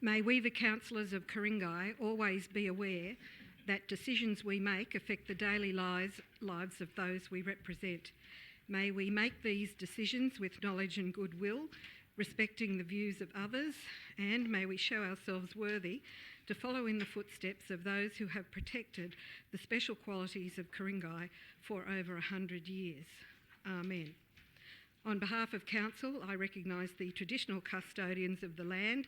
May we, the councillors of Ku-ring-gai, always be aware that decisions we make affect the daily lives of those we represent. May we make these decisions with knowledge and goodwill, respecting the views of others, and may we show ourselves worthy to follow in the footsteps of those who have protected the special qualities of Ku-ring-gai for over 100 years. Amen. On behalf of Council, I recognise the traditional custodians of the land,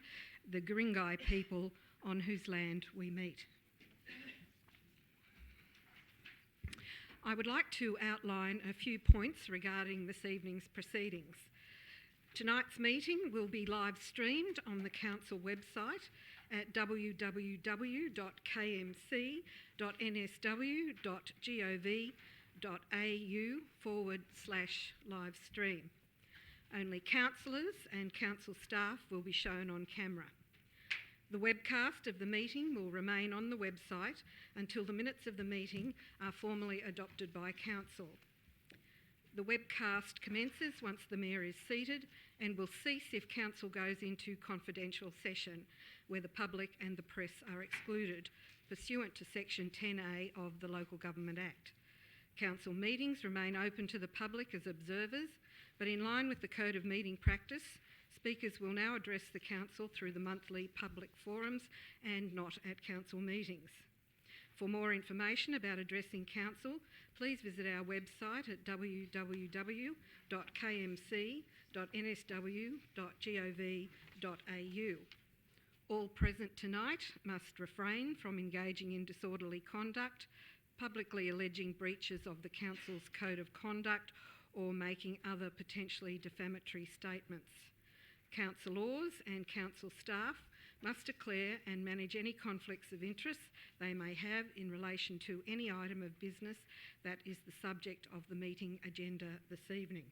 the Ku-ring-gai people on whose land we meet. I would like to outline a few points regarding this evening's proceedings. Tonight's meeting will be live streamed on the Council website at www.kmc.nsw.gov.au/livestream. Only councillors and council staff will be shown on camera. The webcast of the meeting will remain on the website until the minutes of the meeting are formally adopted by Council. The webcast commences once the Mayor is seated and will cease if Council goes into confidential session, where the public and the press are excluded, pursuant to Section 10A of the Local Government Act. Council meetings remain open to the public as observers, but in line with the Code of Meeting Practice, speakers will now address the Council through the monthly public forums and not at Council meetings. For more information about addressing Council, please visit our website at www.kmc.nsw.gov.au. All present tonight must refrain from engaging in disorderly conduct, publicly alleging breaches of the Council's Code of Conduct, or making other potentially defamatory statements. Councillors and Council staff must declare and manage any conflicts of interest they may have in relation to any item of business that is the subject of the meeting agenda this evening.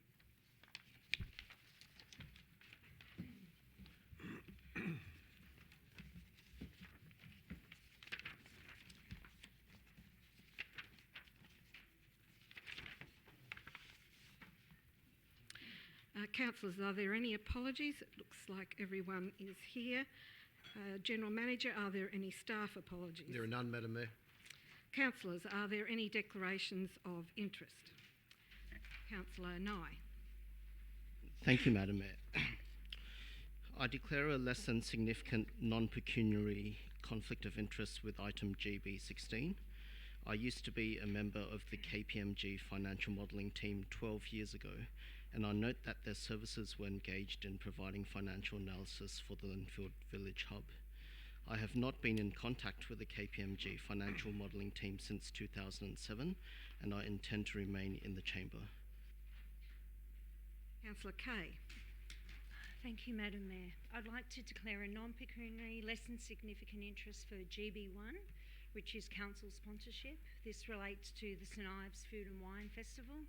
Councillors, are there any apologies? It looks like everyone is here. General Manager, are there any staff apologies? There are none, Madam Mayor. Councillors, are there any declarations of interest? Councillor Nye. Thank you, Madam Mayor. I declare a less than significant non-pecuniary conflict of interest with item GB16. I used to be a member of the KPMG financial modelling team 12 years ago, and I note that their services were engaged in providing financial analysis for the Linfield Village Hub. I have not been in contact with the KPMG financial modelling team since 2007, and I intend to remain in the chamber. Councillor Kay. Thank you, Madam Mayor. I'd like to declare a non-pecuniary less than significant interest for GB1, which is council sponsorship. This relates to the St Ives Food and Wine Festival.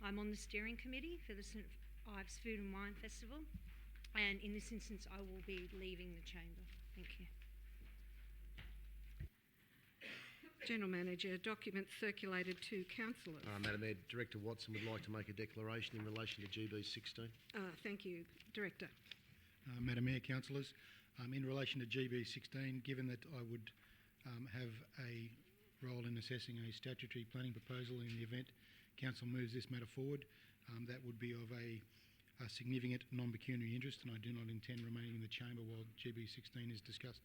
I'm on the steering committee for the St Ives Food and Wine Festival, and in this instance I will be leaving the chamber. Thank you. General Manager, documents circulated to councillors. Madam Mayor, Director Watson would like to make a declaration in relation to GB16. Thank you, Director. Madam Mayor, councillors, in relation to GB16, given that I would have a role in assessing a statutory planning proposal in the event Council moves this matter forward, that would be of a significant non-pecuniary interest, and I do not intend remaining in the chamber while GB16 is discussed.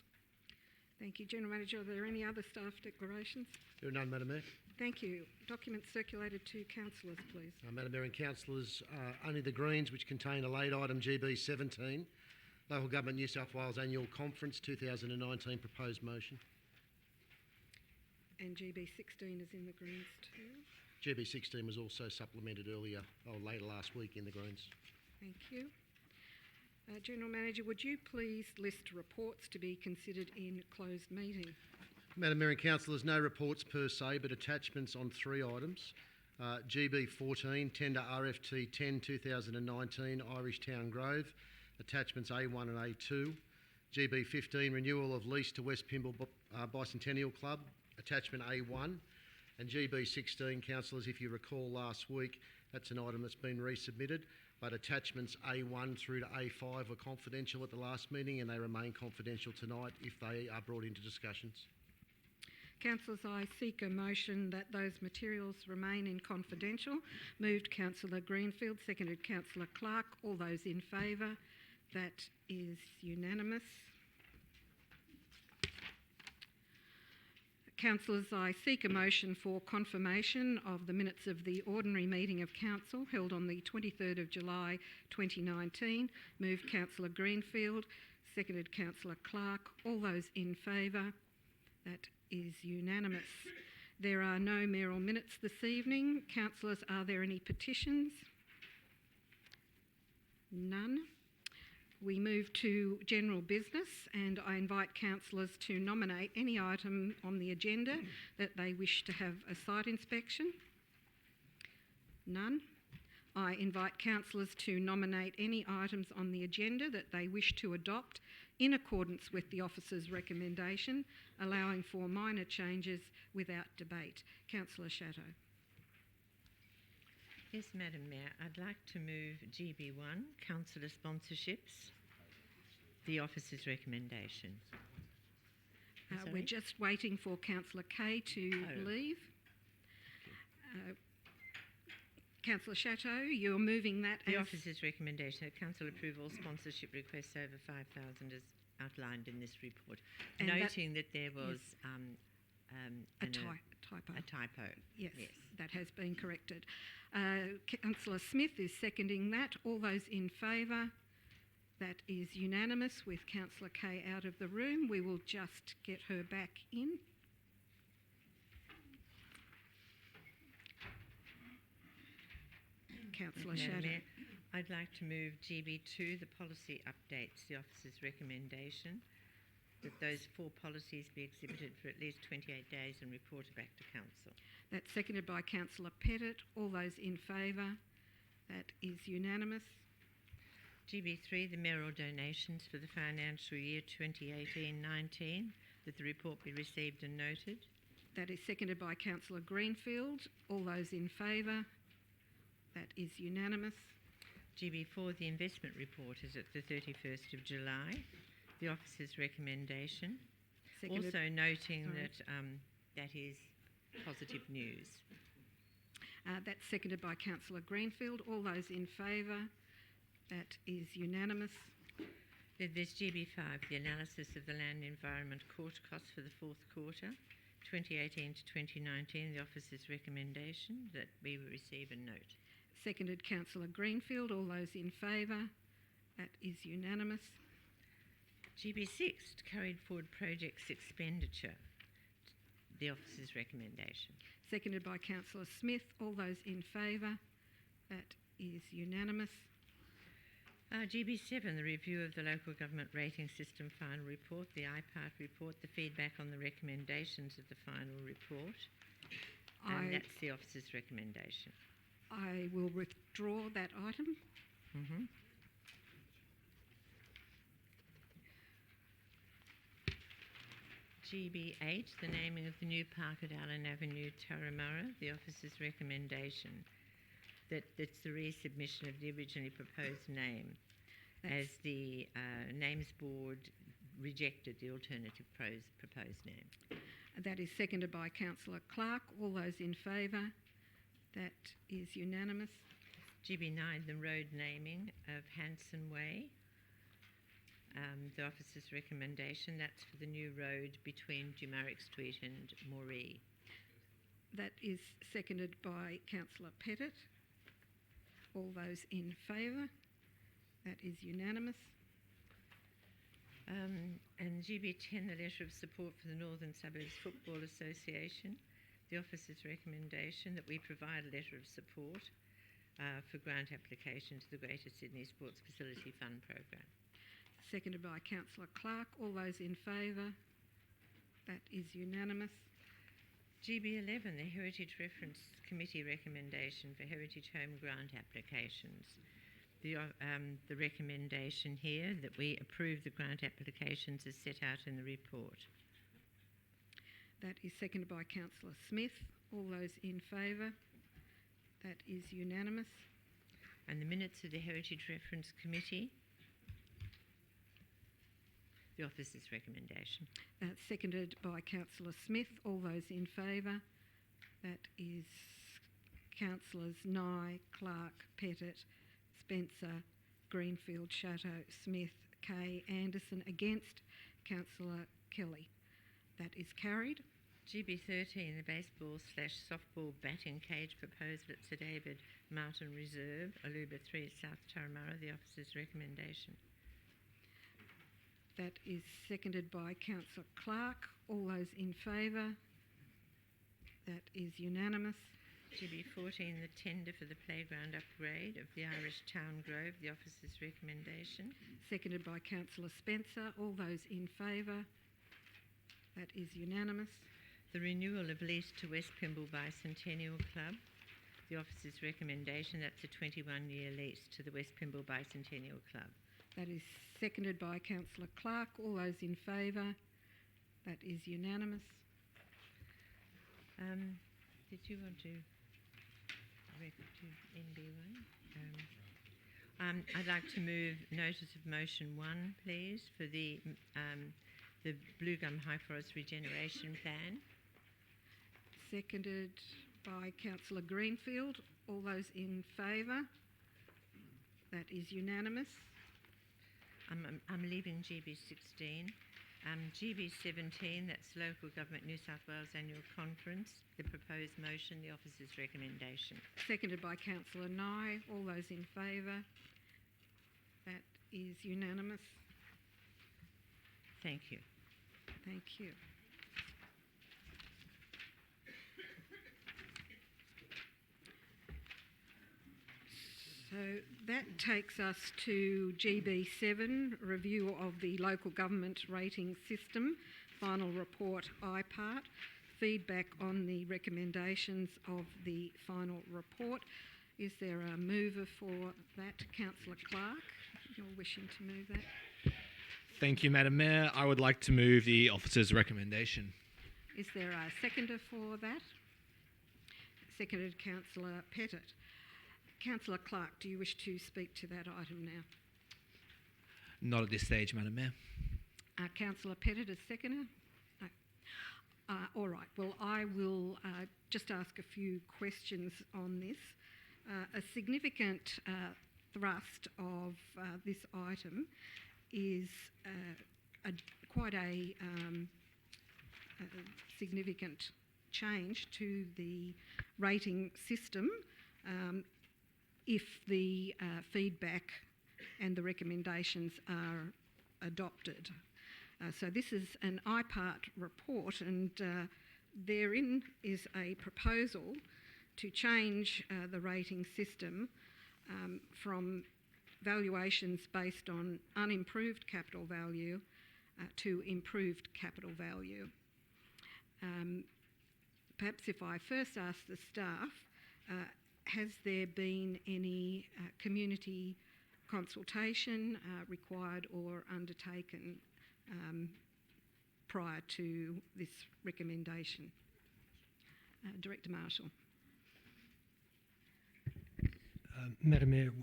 Thank you. General Manager, are there any other staff declarations? There are none, Madam Mayor. Thank you. Documents circulated to councillors, please. Madam Mayor and councillors, only the Greens, which contain a late item GB17, Local Government New South Wales Annual Conference 2019 proposed motion. And GB16 is in the Greens too. GB16 was also supplemented later last week in the Greens. Thank you. General Manager, would you please list reports to be considered in closed meeting? Madam Mayor and councillors, no reports per se, but attachments on three items. GB14, Tender RFT 10 2019, Irish Town Grove, attachments A1 and A2. GB15, renewal of lease to West Pymble Bicentennial Club, attachment A1. And GB16, councillors, if you recall last week, that's an item that's been resubmitted. but attachments A1 through to A5 were confidential at the last meeting and they remain confidential tonight if they are brought into discussions. Councillors, I seek a motion that those materials remain in confidential. Moved Councillor Greenfield, seconded Councillor Clark. All those in favour? That is unanimous. Councillors, I seek a motion for confirmation of the minutes of the ordinary meeting of Council held on the 23rd of July 2019. Moved Councillor Greenfield, seconded Councillor Clark. All those in favour? That is unanimous. There are no mayoral minutes this evening. Councillors, are there any petitions? None. We move to general business and I invite councillors to nominate any item on the agenda that they wish to have a site inspection. None. I invite councillors to nominate any items on the agenda that they wish to adopt in accordance with the officer's recommendation, allowing for minor changes without debate. Councillor Chatto. Yes, Madam Mayor, I'd like to move GB1, councillor sponsorships, the officer's recommendation. We're just waiting for Councillor Kay to leave. Councillor Chatto, you're moving that The as... officer's recommendation that council approve all sponsorship requests over 5,000 as outlined in this report, And noting that there was a typo. a typo. Yes, that has been corrected. Councillor Smith is seconding that. All those in favour? That is unanimous with Councillor Kay out of the room. We will just get her back in. Councillor Madam Shadow. Mayor, I'd like to move GB2, the policy updates, the officer's recommendation that those 4 policies be exhibited for at least 28 days and reported back to council. That's seconded by Councillor Pettit. All those in favour? That is unanimous. GB3, the mayoral donations for the financial year 2018-19, that the report be received and noted. That is seconded by Councillor Greenfield. All those in favour? That is unanimous. GB4, the investment report is at the 31st of July. The officer's recommendation. Seconded. Also noting Sorry. that that is positive news. That's seconded by Councillor Greenfield. All those in favour? That is unanimous. Then there's GB5, the analysis of the land environment court costs for the 4th quarter, 2018 to 2019. The officer's recommendation that we receive and note. Seconded Councillor Greenfield. All those in favour? That is unanimous. GB6, carried forward projects expenditure. The officer's recommendation. Seconded by Councillor Smith. All those in favour? That is unanimous. GB7, the review of the local government rating system final report, the IPART report, the feedback on the recommendations of the final report. And that's the officer's recommendation. I will withdraw that item. Mm-hmm. GB8, the naming of the new park at Allen Avenue, Turramurra, the officer's recommendation that it's the resubmission of the originally proposed name as the names board rejected the alternative proposed name. That is seconded by Councillor Clark. All those in favour? That is unanimous. GB9, the road naming of Hanson Way. The officer's recommendation, that's for the new road between Dumarick Street and Moree. That is seconded by Councillor Pettit. All those in favour? That is unanimous. And GB10, the letter of support for the Northern Suburbs Football Association. The officer's recommendation that we provide a letter of support for grant application to the Greater Sydney Sports Facility Fund program. Seconded by Councillor Clark. All those in favour? That is unanimous. GB11, the Heritage Reference Committee recommendation for Heritage Home grant applications. The recommendation here that we approve the grant applications as set out in the report. That is seconded by Councillor Smith. All those in favour? That is unanimous. And the minutes of the Heritage Reference Committee. The officer's recommendation. That's seconded by Councillor Smith. All those in favour? That is Councillors Nye, Clark, Pettit, Spencer, Greenfield, Chatto, Smith, Kay, Anderson. Against, Councillor Kelly. That is carried. GB 13, the baseball/softball batting cage proposed at Sir David Martin Reserve, Aluba 3, South Turramurra. The officer's recommendation. That is seconded by Councillor Clark. All those in favour? That is unanimous. GB 14, the tender for the playground upgrade of the Irish Town Grove. The officer's recommendation. Seconded by Councillor Spencer. All those in favour? That is unanimous. The renewal of lease to West Pymble Bicentennial Club. The officer's recommendation. That's a 21-year lease to the West Pymble Bicentennial Club. That is seconded by Councillor Clark. All those in favour? That is unanimous. Did you want to record to NB1? I'd like to move notice of motion 1, please, for the Blue Gum High Forest Regeneration Plan. Seconded by Councillor Greenfield. All those in favour? That is unanimous. I'm leaving GB 16. GB 17, that's Local Government New South Wales Annual Conference. The proposed motion, the officer's recommendation. Seconded by Councillor Nye. All those in favour? That is unanimous. Thank you. Thank you. So that takes us to GB7, review of the local government rating system, final report IPART, feedback on the recommendations of the final report. Is there a mover for that? Councillor Clark, you're wishing to move that? Thank you, Madam Mayor. I would like to move the officer's recommendation. Is there a seconder for that? Seconded Councillor Pettit. Councillor Clark, do you wish to speak to that item now? Not at this stage, Madam Mayor. Councillor Pettit is seconder? No. All right. Well, I will just ask a few questions on this. A significant thrust of this item is quite a significant change to the rating system if the feedback and the recommendations are adopted. So this is an IPART report, and therein is a proposal to change the rating system from valuations based on unimproved capital value to improved capital value. Perhaps if I first ask the staff, has there been any community consultation required or undertaken prior to this recommendation? Director Marshall. Madam Mayor,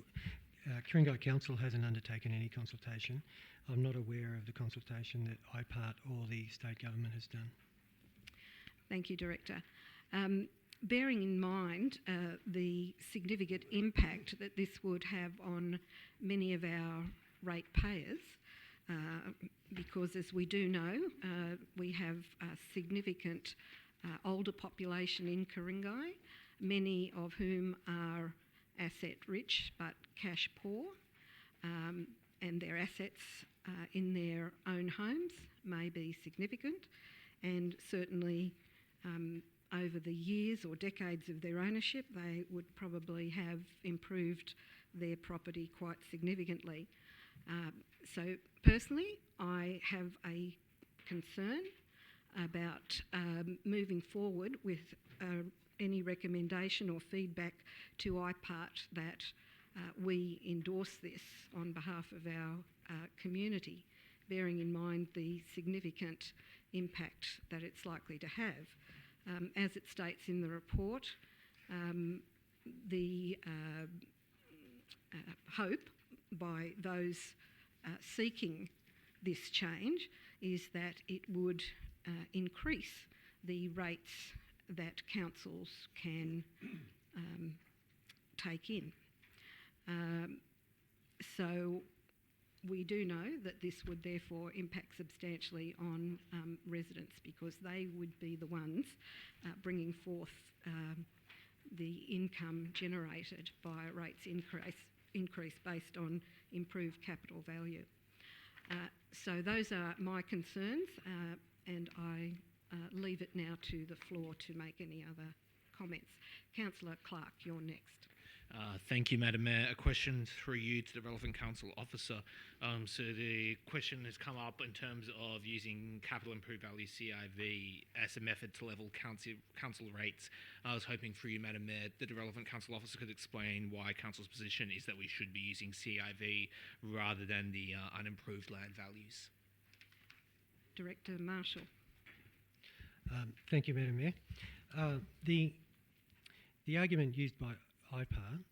Ku-ring-gai Council hasn't undertaken any consultation. I'm not aware of the consultation that IPART or the state government has done. Thank you, Director. Bearing in mind the significant impact that this would have on many of our ratepayers, because as we do know, we have a significant older population in Ku-ring-gai, many of whom are asset rich but cash poor, and their assets in their own homes may be significant, and certainly over the years or decades of their ownership, they would probably have improved their property quite significantly. So personally, I have a concern about moving forward with any recommendation or feedback to IPART that we endorse this on behalf of our community, bearing in mind the significant impact that it's likely to have. As it states in the report, the hope by those seeking this change is that it would increase the rates that councils can take in. So we do know that this would therefore impact substantially on residents, because they would be the ones bringing forth the income generated by a rates increase based on improved capital value. So those are my concerns, and I leave it now to the floor to make any other comments. Councillor Clark, you're next. Thank you, Madam Mayor. A question through you to the relevant council officer. So the question has come up in terms of using capital improved value CIV as a method to level council rates. I was hoping through you, Madam Mayor, that the relevant council officer could explain why council's position is that we should be using CIV rather than the unimproved land values. Director Marshall. Thank you, Madam Mayor. The argument used by IPART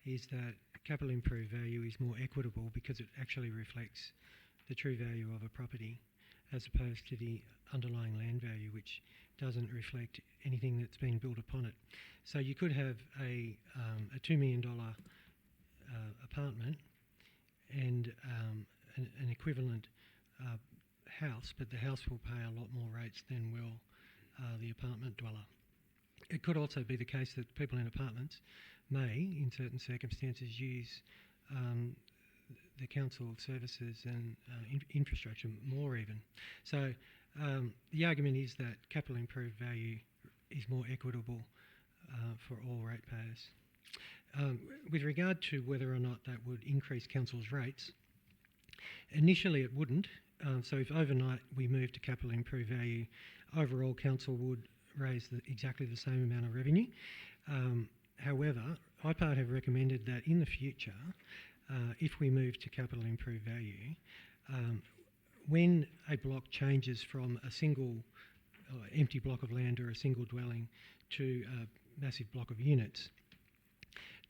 is that capital improved value is more equitable because it actually reflects the true value of a property, as opposed to the underlying land value, which doesn't reflect anything that's been built upon it. So you could have a $2 million apartment and an equivalent house, but the house will pay a lot more rates than will the apartment dweller. It could also be the case that people in apartments may, in certain circumstances, use the council services and infrastructure more even. So the argument is that capital improved value is more equitable for all ratepayers. With regard to whether or not that would increase council's rates, initially it wouldn't. So if overnight we move to capital improved value, overall council would raise exactly the same amount of revenue. However, IPART have recommended that in the future, if we move to capital improved value, when a block changes from a single empty block of land or a single dwelling to a massive block of units,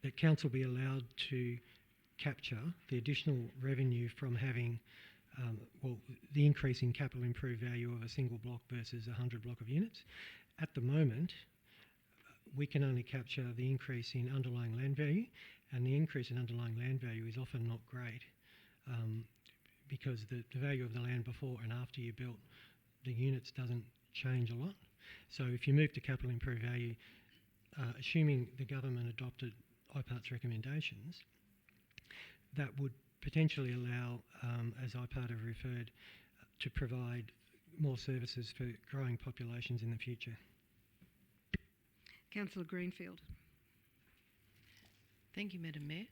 that council be allowed to capture the additional revenue from having the increase in capital improved value of a single block versus 100 block of units. At the moment, we can only capture the increase in underlying land value, and the increase in underlying land value is often not great because the value of the land before and after you built the units doesn't change a lot. So if you move to capital improved value, assuming the government adopted IPART's recommendations, that would potentially allow, as IPART have referred, to provide more services for growing populations in the future. Councillor Greenfield. Thank you, Madam Mayor.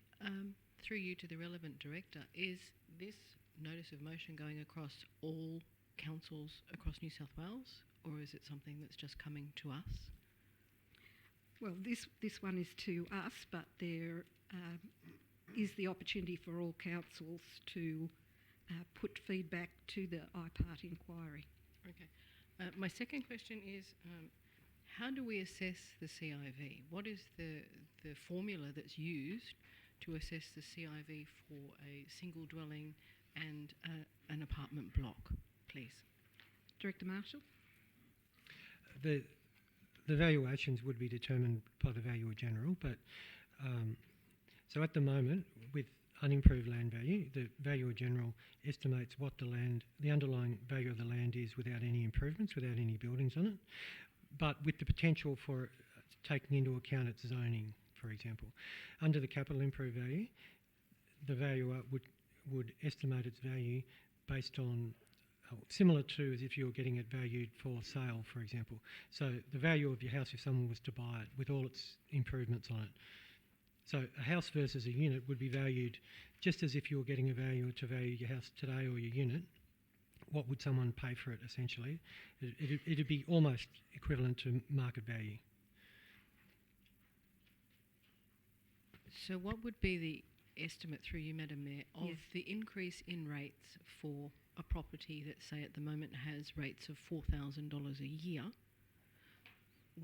Through you to the relevant director, is this notice of motion going across all councils across New South Wales, or is it something that's just coming to us? Well, this one is to us, but there is the opportunity for all councils to put feedback to the IPART inquiry. Okay. My second question is, how do we assess the CIV? What is the formula that's used to assess the CIV for a single dwelling and an apartment block, please? Director Marshall. The valuations would be determined by the Valuer General, but so at the moment, with unimproved land value, the Valuer General estimates what the underlying value of the land is without any improvements, without any buildings on it, but with the potential for taking into account its zoning, for example. Under the capital improved value, the valuer would estimate its value based on, similar to as if you were getting it valued for sale, for example. So the value of your house if someone was to buy it with all its improvements on it. So a house versus a unit would be valued just as if you were getting a valuer to value your house today or your unit. What would someone pay for it, essentially? It'd be almost equivalent to market value. So what would be the estimate, through you, Madam Mayor, of the increase in rates for a property that, say, at the moment has rates of $4,000 a year?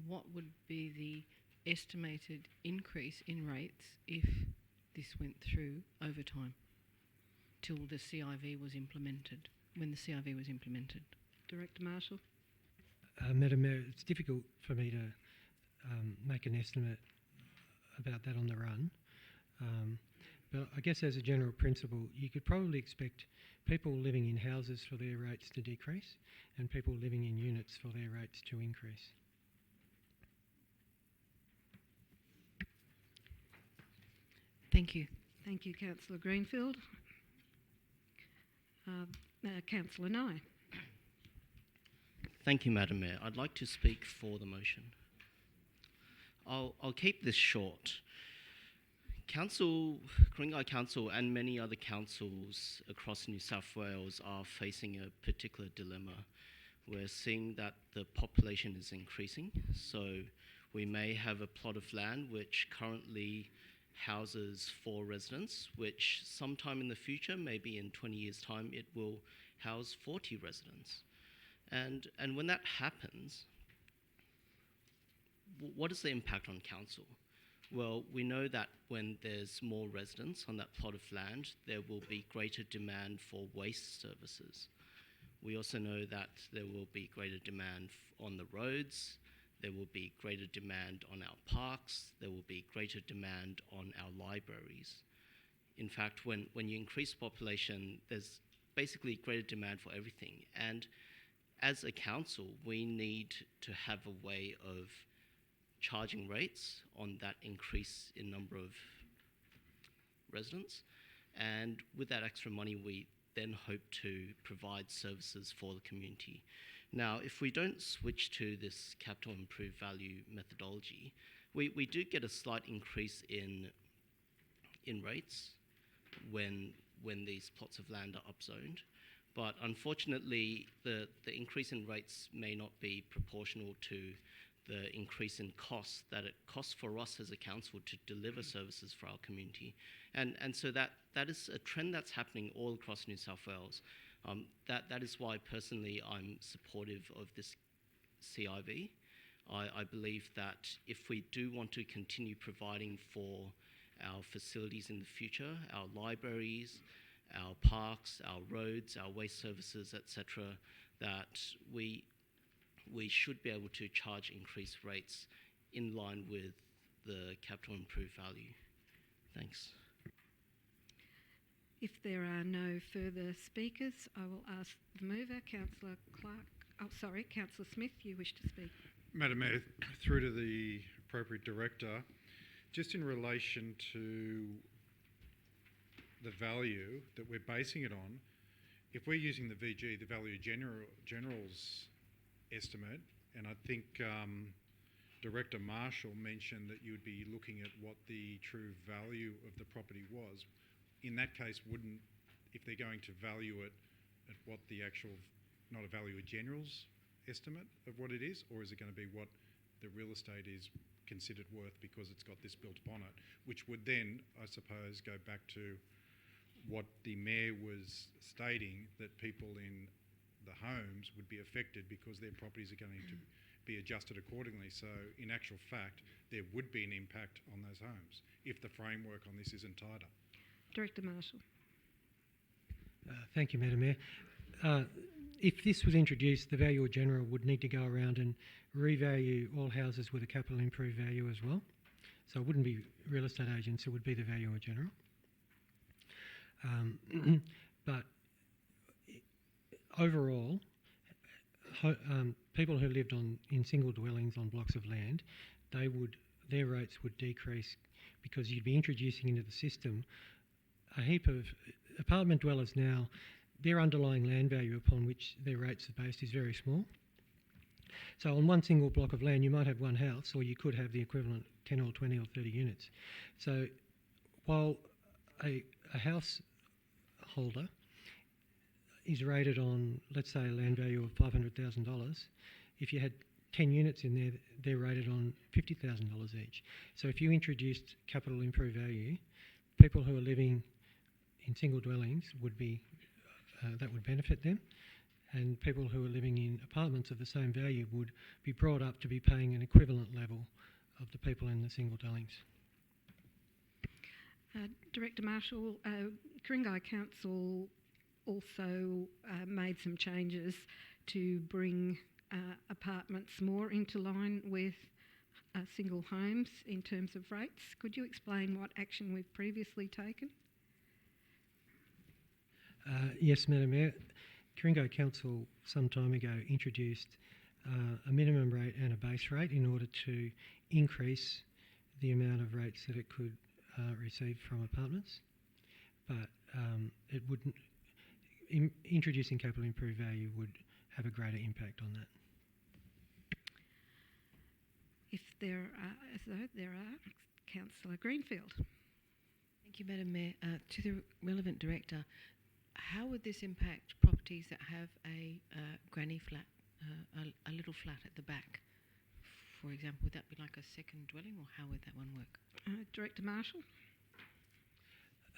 What would be the estimated increase in rates if this went through over time till the CIV was implemented, when the CIV was implemented? Director Marshall. Madam Mayor, it's difficult for me to make an estimate about that on the run. But I guess as a general principle, you could probably expect people living in houses for their rates to decrease and people living in units for their rates to increase. Thank you. Thank you, Councillor Greenfield. Councillor Nye. Thank you, Madam Mayor. I'd like to speak for the motion. I'll keep this short. Ku-ring-gai Council and many other councils across New South Wales are facing a particular dilemma. We're seeing that the population is increasing, so we may have a plot of land which currently houses 4 residents, which sometime in the future, maybe in 20 years' time, it will house 40 residents. And when that happens, what is the impact on council? Well, we know that when there's more residents on that plot of land, there will be greater demand for waste services. We also know that there will be greater demand on the roads, there will be greater demand on our parks, there will be greater demand on our libraries. In fact, when you increase population, there's basically greater demand for everything. And as a council, we need to have a way of charging rates on that increase in number of residents. And with that extra money, we then hope to provide services for the community. Now, if we don't switch to this capital improved value methodology, we do get a slight increase in rates when these plots of land are upzoned. But unfortunately, the increase in rates may not be proportional to the increase in costs that it costs for us as a council to deliver services for our community. And so that is a trend that's happening all across New South Wales. That is why personally I'm supportive of this CIV. I believe that if we do want to continue providing for our facilities in the future, our libraries, our parks, our roads, our waste services, etc., that we should be able to charge increased rates in line with the capital improved value. Thanks. If there are no further speakers, I will ask the mover, Councillor Councillor Smith, you wish to speak. Madam Mayor, through to the appropriate director, just in relation to the value that we're basing it on, if we're using the VG, the value general's estimate, and I think Director Marshall mentioned that you would be looking at what the true value of the property was. In that case, if they're going to value it at what the actual, not a value of general's estimate of what it is, or is it going to be what the real estate is considered worth because it's got this built upon it, which would then, I suppose, go back to what the Mayor was stating, that people in the homes would be affected because their properties are going to be adjusted accordingly. So in actual fact, there would be an impact on those homes if the framework on this isn't tighter. Director Marshall. Thank you, Madam Mayor. If this was introduced, the Valuer General would need to go around and revalue all houses with a capital improved value as well. So it wouldn't be real estate agents, it would be the Valuer General. But overall, people who lived in single dwellings on blocks of land, their rates would decrease because you'd be introducing into the system a heap of apartment dwellers now. Their underlying land value upon which their rates are based is very small. So on one single block of land, you might have one house, or you could have the equivalent 10 or 20 or 30 units. So while a householder is rated on, let's say, a land value of $500,000, if you had 10 units in there, they're rated on $50,000 each. So if you introduced capital improved value, people who are living in single dwellings would be that would benefit them, and people who are living in apartments of the same value would be brought up to be paying an equivalent level of the people in the single dwellings. Director Marshall, Ku-ring-gai Council also made some changes to bring apartments more into line with single homes in terms of rates. Could you explain what action we've previously taken? Yes, Madam Mayor. Ku-ring-gai Council some time ago introduced a minimum rate and a base rate in order to increase the amount of rates that it could receive from apartments, but it wouldn't. Introducing capital improved value would have a greater impact on that. If there are, Councillor Greenfield. Thank you, Madam Mayor. To the relevant director, how would this impact properties that have a granny flat, a little flat at the back? For example, would that be like a second dwelling, or how would that one work? Director Marshall.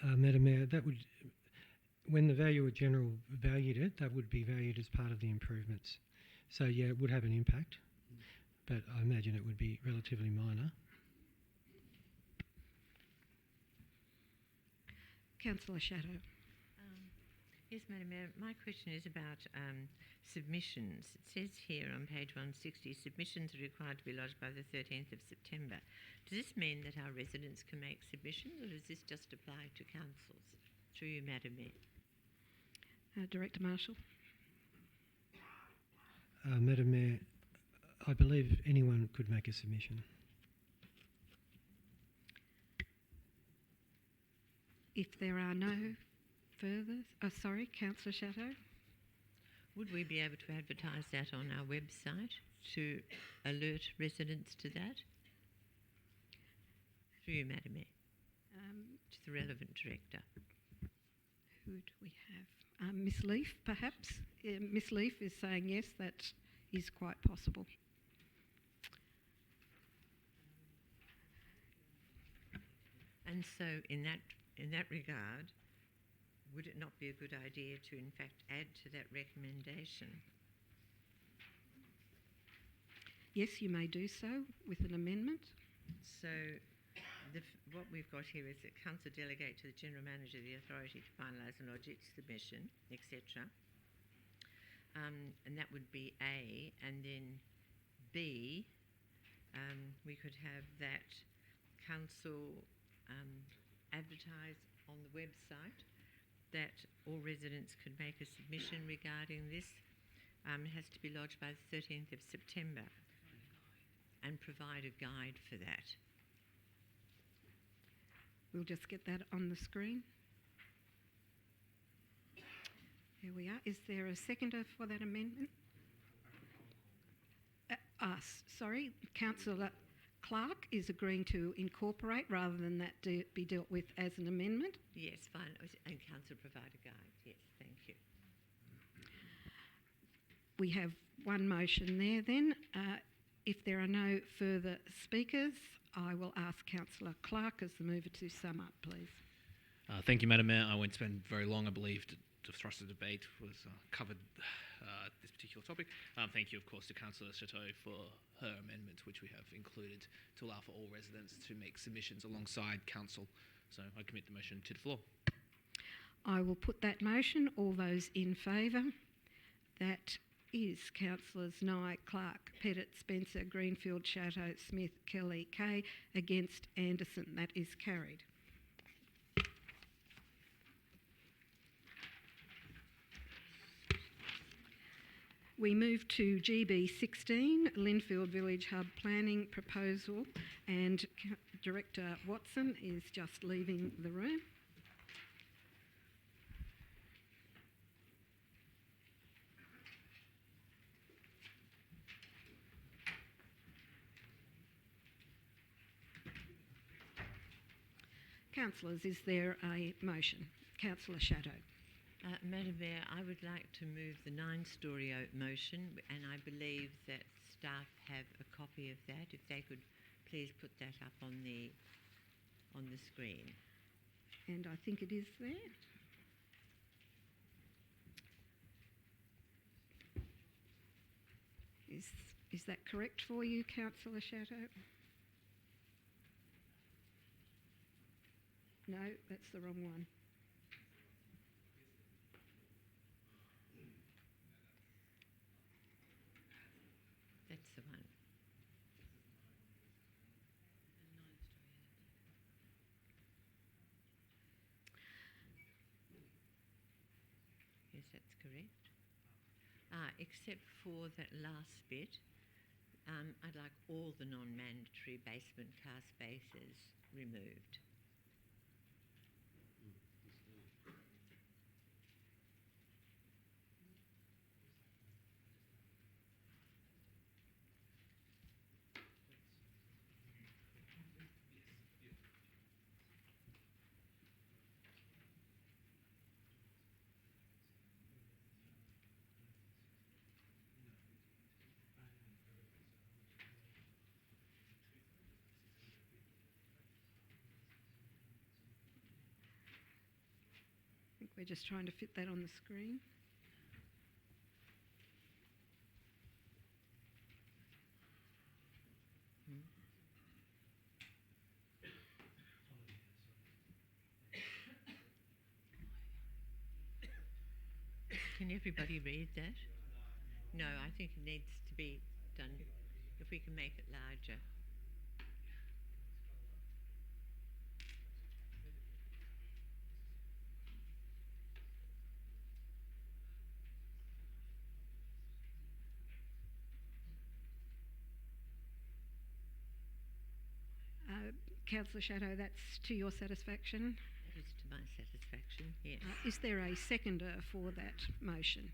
Madam Mayor, that would, when the valuer general valued it, that would be valued as part of the improvements. So yeah, it would have an impact, but I imagine it would be relatively minor. Councillor Shadow. Yes, Madam Mayor, my question is about submissions. It says here on page 160, submissions are required to be lodged by the 13th of September. Does this mean that our residents can make submissions, or does this just apply to councils? Through you, Madam Mayor. Director Marshall. Madam Mayor, I believe anyone could make a submission. If there are no further... sorry, Councillor Shadow. Would we be able to advertise that on our website to alert residents to that? Through you, Madam Mayor. To the relevant director. Who do we have? Miss Leaf, perhaps? Miss Leaf is saying yes, that is quite possible. And so in that regard, would it not be a good idea to in fact add to that recommendation? Yes, you may do so with an amendment. So what we've got here is that Council delegate to the General Manager the authority to finalise and lodge its submission, etc. And that would be A, and then B, we could have that Council advertise on the website that all residents could make a submission regarding this. It has to be lodged by the 13th of September and provide a guide for that. We'll just get that on the screen. Here we are. Is there a seconder for that amendment? Sorry, Councillor Clark is agreeing to incorporate rather than that be dealt with as an amendment. Yes, fine. And Council provide a guide. Yes, thank you. We have one motion there then. If there are no further speakers, I will ask Councillor Clark as the mover to sum up, please. Thank you, Madam Mayor. I won't spend very long. I believe the thrust of the debate was covered this particular topic. Thank you, of course, to Councillor Chateau for her amendment, which we have included to allow for all residents to make submissions alongside Council. So I commit the motion to the floor. I will put that motion. All those in favour? That is Councillors Nye, Clark, Pettit, Spencer, Greenfield, Chateau, Smith, Kelly, Kay. Against Anderson. That is carried. We move to GB16, Linfield Village Hub Planning Proposal, and Director Watson is just leaving the room. Councillors, is there a motion? Councillor Shadow. Madam Mayor, I would like to move the 9-storey motion, and I believe that staff have a copy of that. If they could please put that up on the screen. And I think it is there. Is that correct for you, Councillor Shadow? No, that's the wrong one. That's the one. Yes, that's correct. Except for that last bit, I'd like all the non-mandatory basement car spaces removed. I think we're just trying to fit that on the screen. Can everybody read that? No, I think it needs to be done if we can make it larger. Councillor Shadow, that's to your satisfaction? That is to my satisfaction, yes. Is there a seconder for that motion?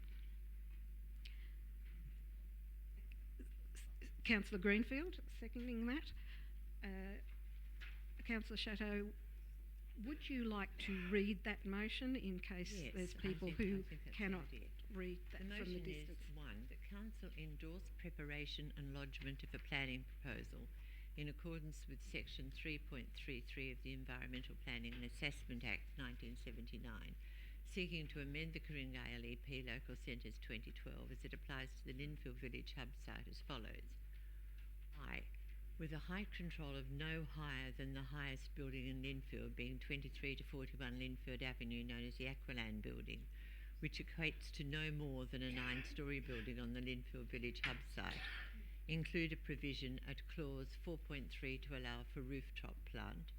Councillor Greenfield, seconding that. Councillor Shadow, would you like to read that motion in case Yes, there's I people think who that's cannot the idea. read that The from the motion distance? is one, that Council endorse preparation and lodgement of a planning proposal in accordance with Section 3.33 of the Environmental Planning and Assessment Act 1979, seeking to amend the Ku-ring-gai LEP Local Centres 2012 as it applies to the Linfield Village hub site as follows. I, with a height control of no higher than the highest building in Linfield, being 23 to 41 Linfield Avenue, known as the Aqualand Building, which equates to no more than a 9-storey building on the Linfield Village hub site, include a provision at clause 4.3 to allow for rooftop plant,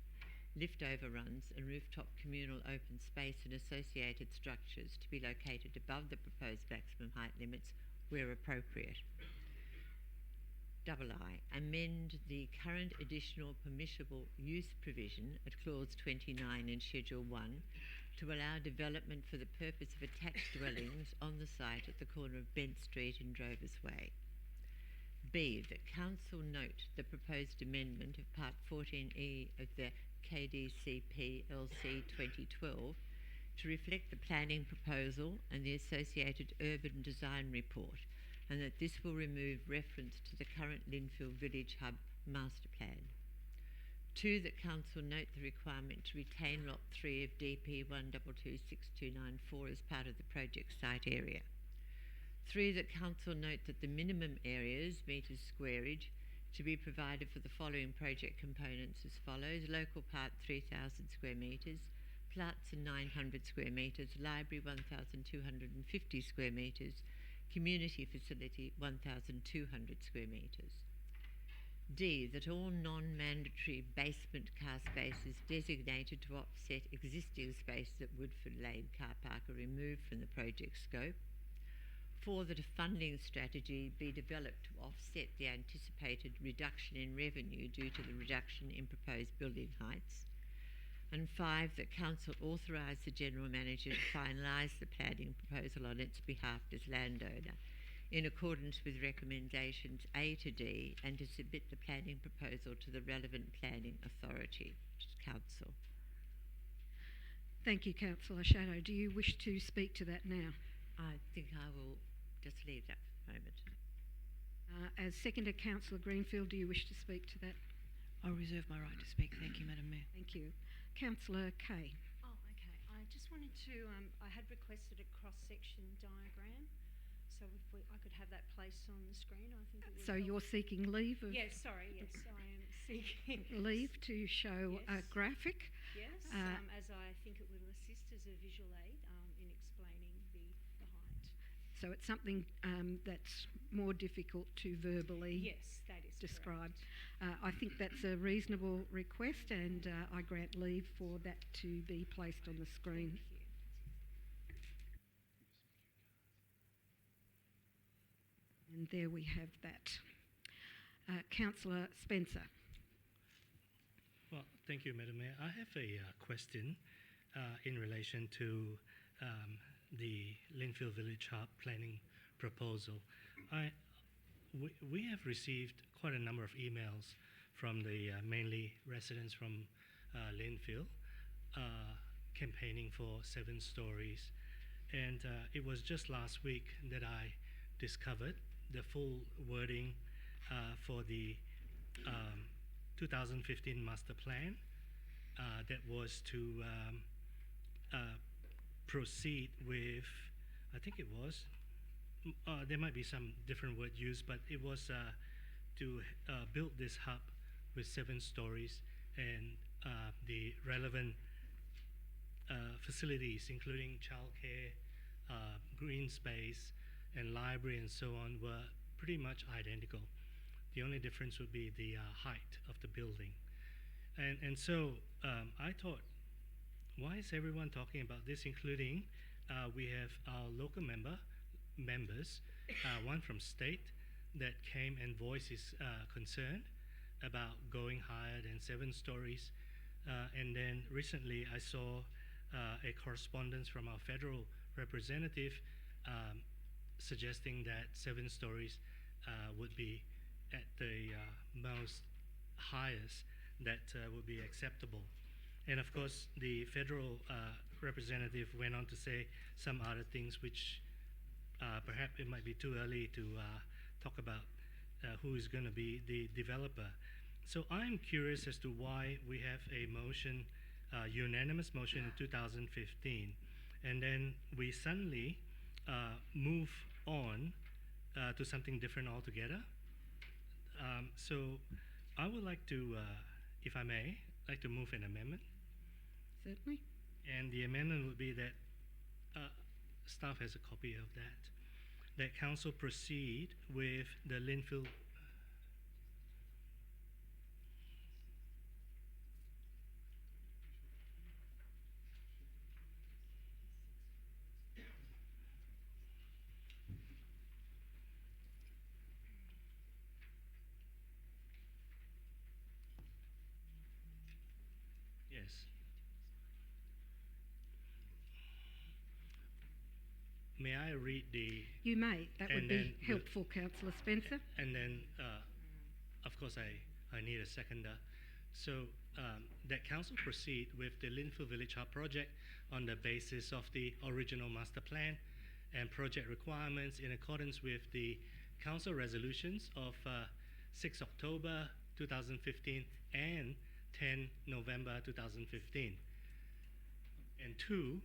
lift overruns and rooftop communal open space and associated structures to be located above the proposed maximum height limits where appropriate. I, amend the current additional permissible use provision at clause 29 in Schedule 1 to allow development for the purpose of attached dwellings on the site at the corner of Bent Street and Drovers Way. B, that Council note the proposed amendment of Part 14E of the KDCP LC 2012 to reflect the planning proposal and the associated urban design report, and that this will remove reference to the current Linfield Village Hub master plan. 2, that Council note the requirement to retain Lot 3 of DP 1226294 as part of the project site area. 3, that Council note that the minimum areas, metres squareage, to be provided for the following project components as follows: local part 3,000 square metres, Plaza 900 square metres, library 1,250 square metres, community facility 1,200 square metres. D, that all non-mandatory basement car spaces designated to offset existing spaces at Woodford Lane car park are removed from the project scope. 4, that a funding strategy be developed to offset the anticipated reduction in revenue due to the reduction in proposed building heights. And 5, that Council authorise the General Manager to finalise the planning proposal on its behalf as landowner, in accordance with recommendations A to D, and to submit the planning proposal to the relevant planning authority, which is Council. Thank you, Councillor Shadow. Do you wish to speak to that now? I think I will just leave that for the moment. As seconder, Councillor Greenfield, do you wish to speak to that? I reserve my right to speak. Thank you, Madam Mayor. Thank you. Councillor Kay. Oh, okay. I just wanted to, I had requested a cross-section diagram. So if I could have that placed on the screen, I think it would So help. you're seeking leave of Yes, sorry, yes, I am seeking leave to show a Yes. graphic. Yes, as I think it will assist as a visual aid in explaining the height. So it's something that's more difficult to verbally Yes, that is describe. correct. I think that's a reasonable request, and I grant leave for that to be placed on the screen. Thank you. And there we have that. Councillor Spencer. Well, thank you, Madam Mayor. I have a question in relation to the Linfield Village Hub planning proposal. We have received quite a number of emails from the mainly residents from Linfield campaigning for 7 stories. And it was just last week that I discovered the full wording for the 2015 master plan that was to proceed with, I think it was, there might be some different word used, but it was to build this hub with 7 stories, and the relevant facilities, including childcare, green space, and library, and so on, were pretty much identical. The only difference would be the height of the building. And so I thought, why is everyone talking about this, including we have our local members, one from state, that came and voiced his concern about going higher than 7 stories. And then recently I saw a correspondence from our federal representative suggesting that 7 stories would be at the most highest that would be acceptable. And of course, the federal representative went on to say some other things which perhaps it might be too early to talk about who is going to be the developer. So I'm curious as to why we have a motion, unanimous motion in 2015, and then we suddenly move on to something different altogether. So I would like to, if I may, like to move an amendment. Certainly. And the amendment would be that staff has a copy of that council proceed with the Linfield. Yes. May I read the... You may. That would And be then helpful, Councillor Spencer. And then, of course, I need a seconder. So that council proceed with the Linfield Village Hub project on the basis of the original master plan and project requirements in accordance with the council resolutions of 6 October 2015 and 10 November 2015. And 2,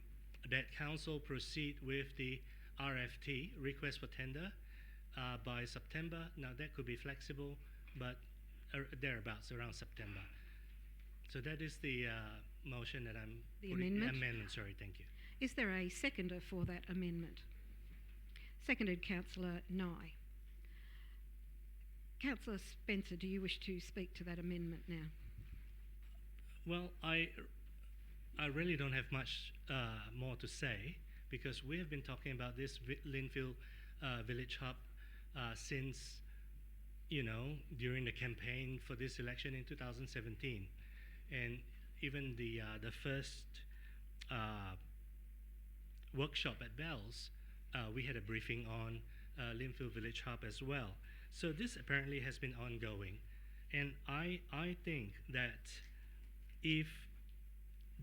that council proceed with the RFT, request for tender, by September. Now that could be flexible, but thereabouts, around September. So that is the motion that I'm... The amendment? Amendment, sorry, thank you. Is there a seconder for that amendment? Seconded, Councillor Nye. Councillor Spencer, do you wish to speak to that amendment now? Well, I really don't have much more to say, because we have been talking about this Linfield Village Hub since, during the campaign for this election in 2017. And even the first workshop at Bell's, we had a briefing on Linfield Village Hub as well. So this apparently has been ongoing. And I think that if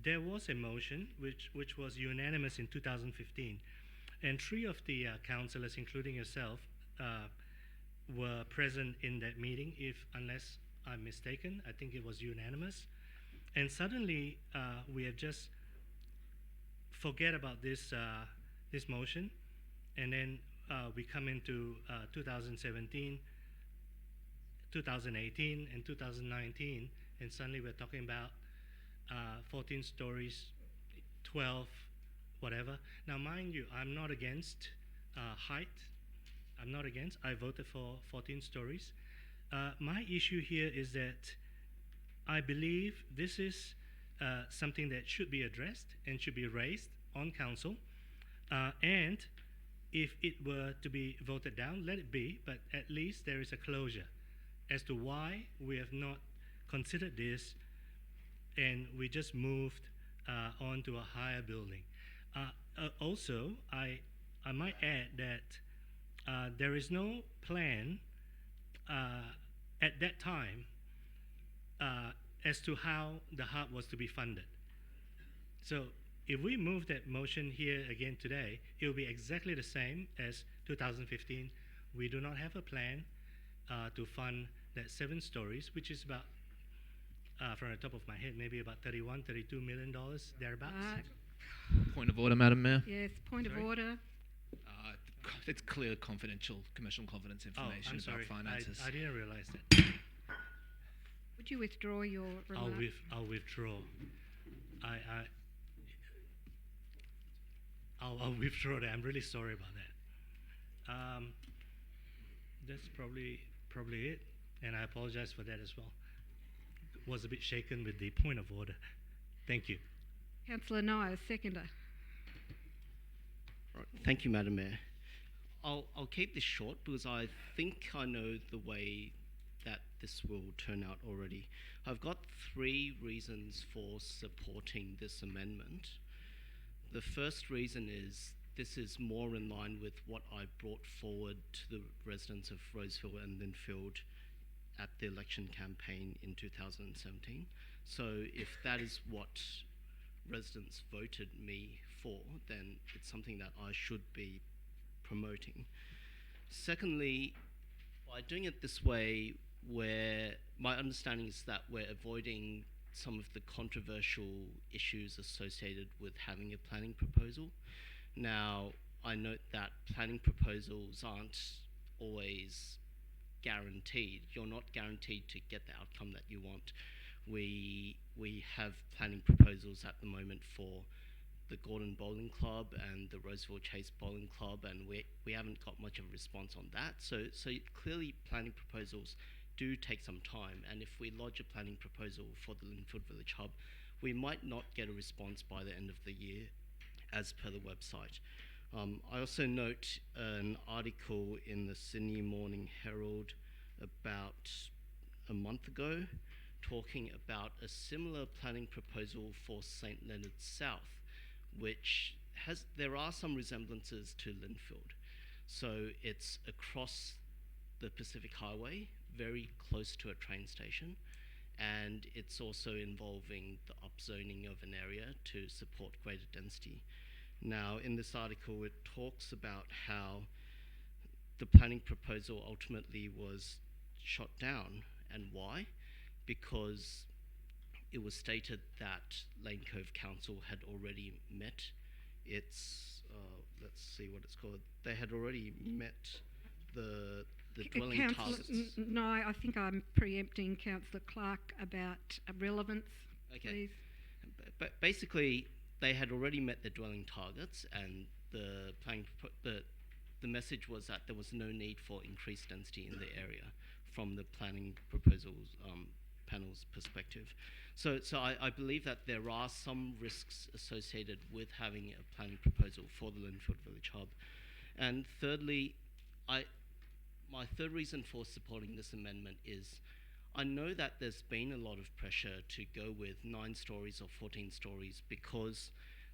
there was a motion which was unanimous in 2015, and 3 of the councillors, including yourself, were present in that meeting, unless I'm mistaken, I think it was unanimous. And suddenly we have just forget about this motion, and then we come into 2017, 2018, and 2019, and suddenly we're talking about 14 stories, 12, whatever. Now, mind you, I'm not against height. I'm not against. I voted for 14 stories. My issue here is that I believe this is something that should be addressed and should be raised on council. And if it were to be voted down, let it be, but at least there is a closure as to why we have not considered this and we just moved on to a higher building. Also, I might add that there is no plan at that time as to how the hub was to be funded. So if we move that motion here again today, it will be exactly the same as 2015. We do not have a plan to fund that 7 stories, which is about, from the top of my head, maybe about $31, $32 million, thereabouts. Point of order, Madam Mayor. Yes, point of order. It's clear confidential, commercial confidence information I'm sorry. about finances. I didn't realize that. Would you withdraw your remark? I'll withdraw. I'll withdraw that. I'm really sorry about that. That's probably it, and I apologize for that as well. Was a bit shaken with the point of order. Thank you. Councillor Nye, seconder. Right. Thank you, Madam Mayor. I'll keep this short because I think I know the way that this will turn out already. I've got 3 reasons for supporting this amendment. The first reason is this is more in line with what I brought forward to the residents of Roseville and Linfield at the election campaign in 2017. So if that is what residents voted me for, then it's something that I should be promoting. Secondly, by doing it this way, where my understanding is that we're avoiding some of the controversial issues associated with having a planning proposal. Now, I note that planning proposals aren't always guaranteed. You're not guaranteed to get the outcome that you want. We have planning proposals at the moment for the Gordon Bowling Club and the Roseville Chase Bowling Club, and we haven't got much of a response on that. So clearly planning proposals do take some time, and if we lodge a planning proposal for the Linfield Village Hub, we might not get a response by the end of the year as per the website. I also note an article in the Sydney Morning Herald about a month ago talking about a similar planning proposal for St Leonard South, which there are some resemblances to Linfield. So it's across the Pacific Highway, very close to a train station, and it's also involving the upzoning of an area to support greater density. Now, in this article, it talks about how the planning proposal ultimately was shot down, and why? Because it was stated that Lane Cove Council had already met its, let's see what it's called, they had already met the dwelling targets. No, I think I'm preempting Councillor Clark about relevance, please. But basically, they had already met the dwelling targets, and the message was that there was no need for increased density in the area from the planning proposals panel's perspective. So I believe that there are some risks associated with having a planning proposal for the Linfield Village Hub. And thirdly, my third reason for supporting this amendment is I know that there's been a lot of pressure to go with 9 stories or 14 stories because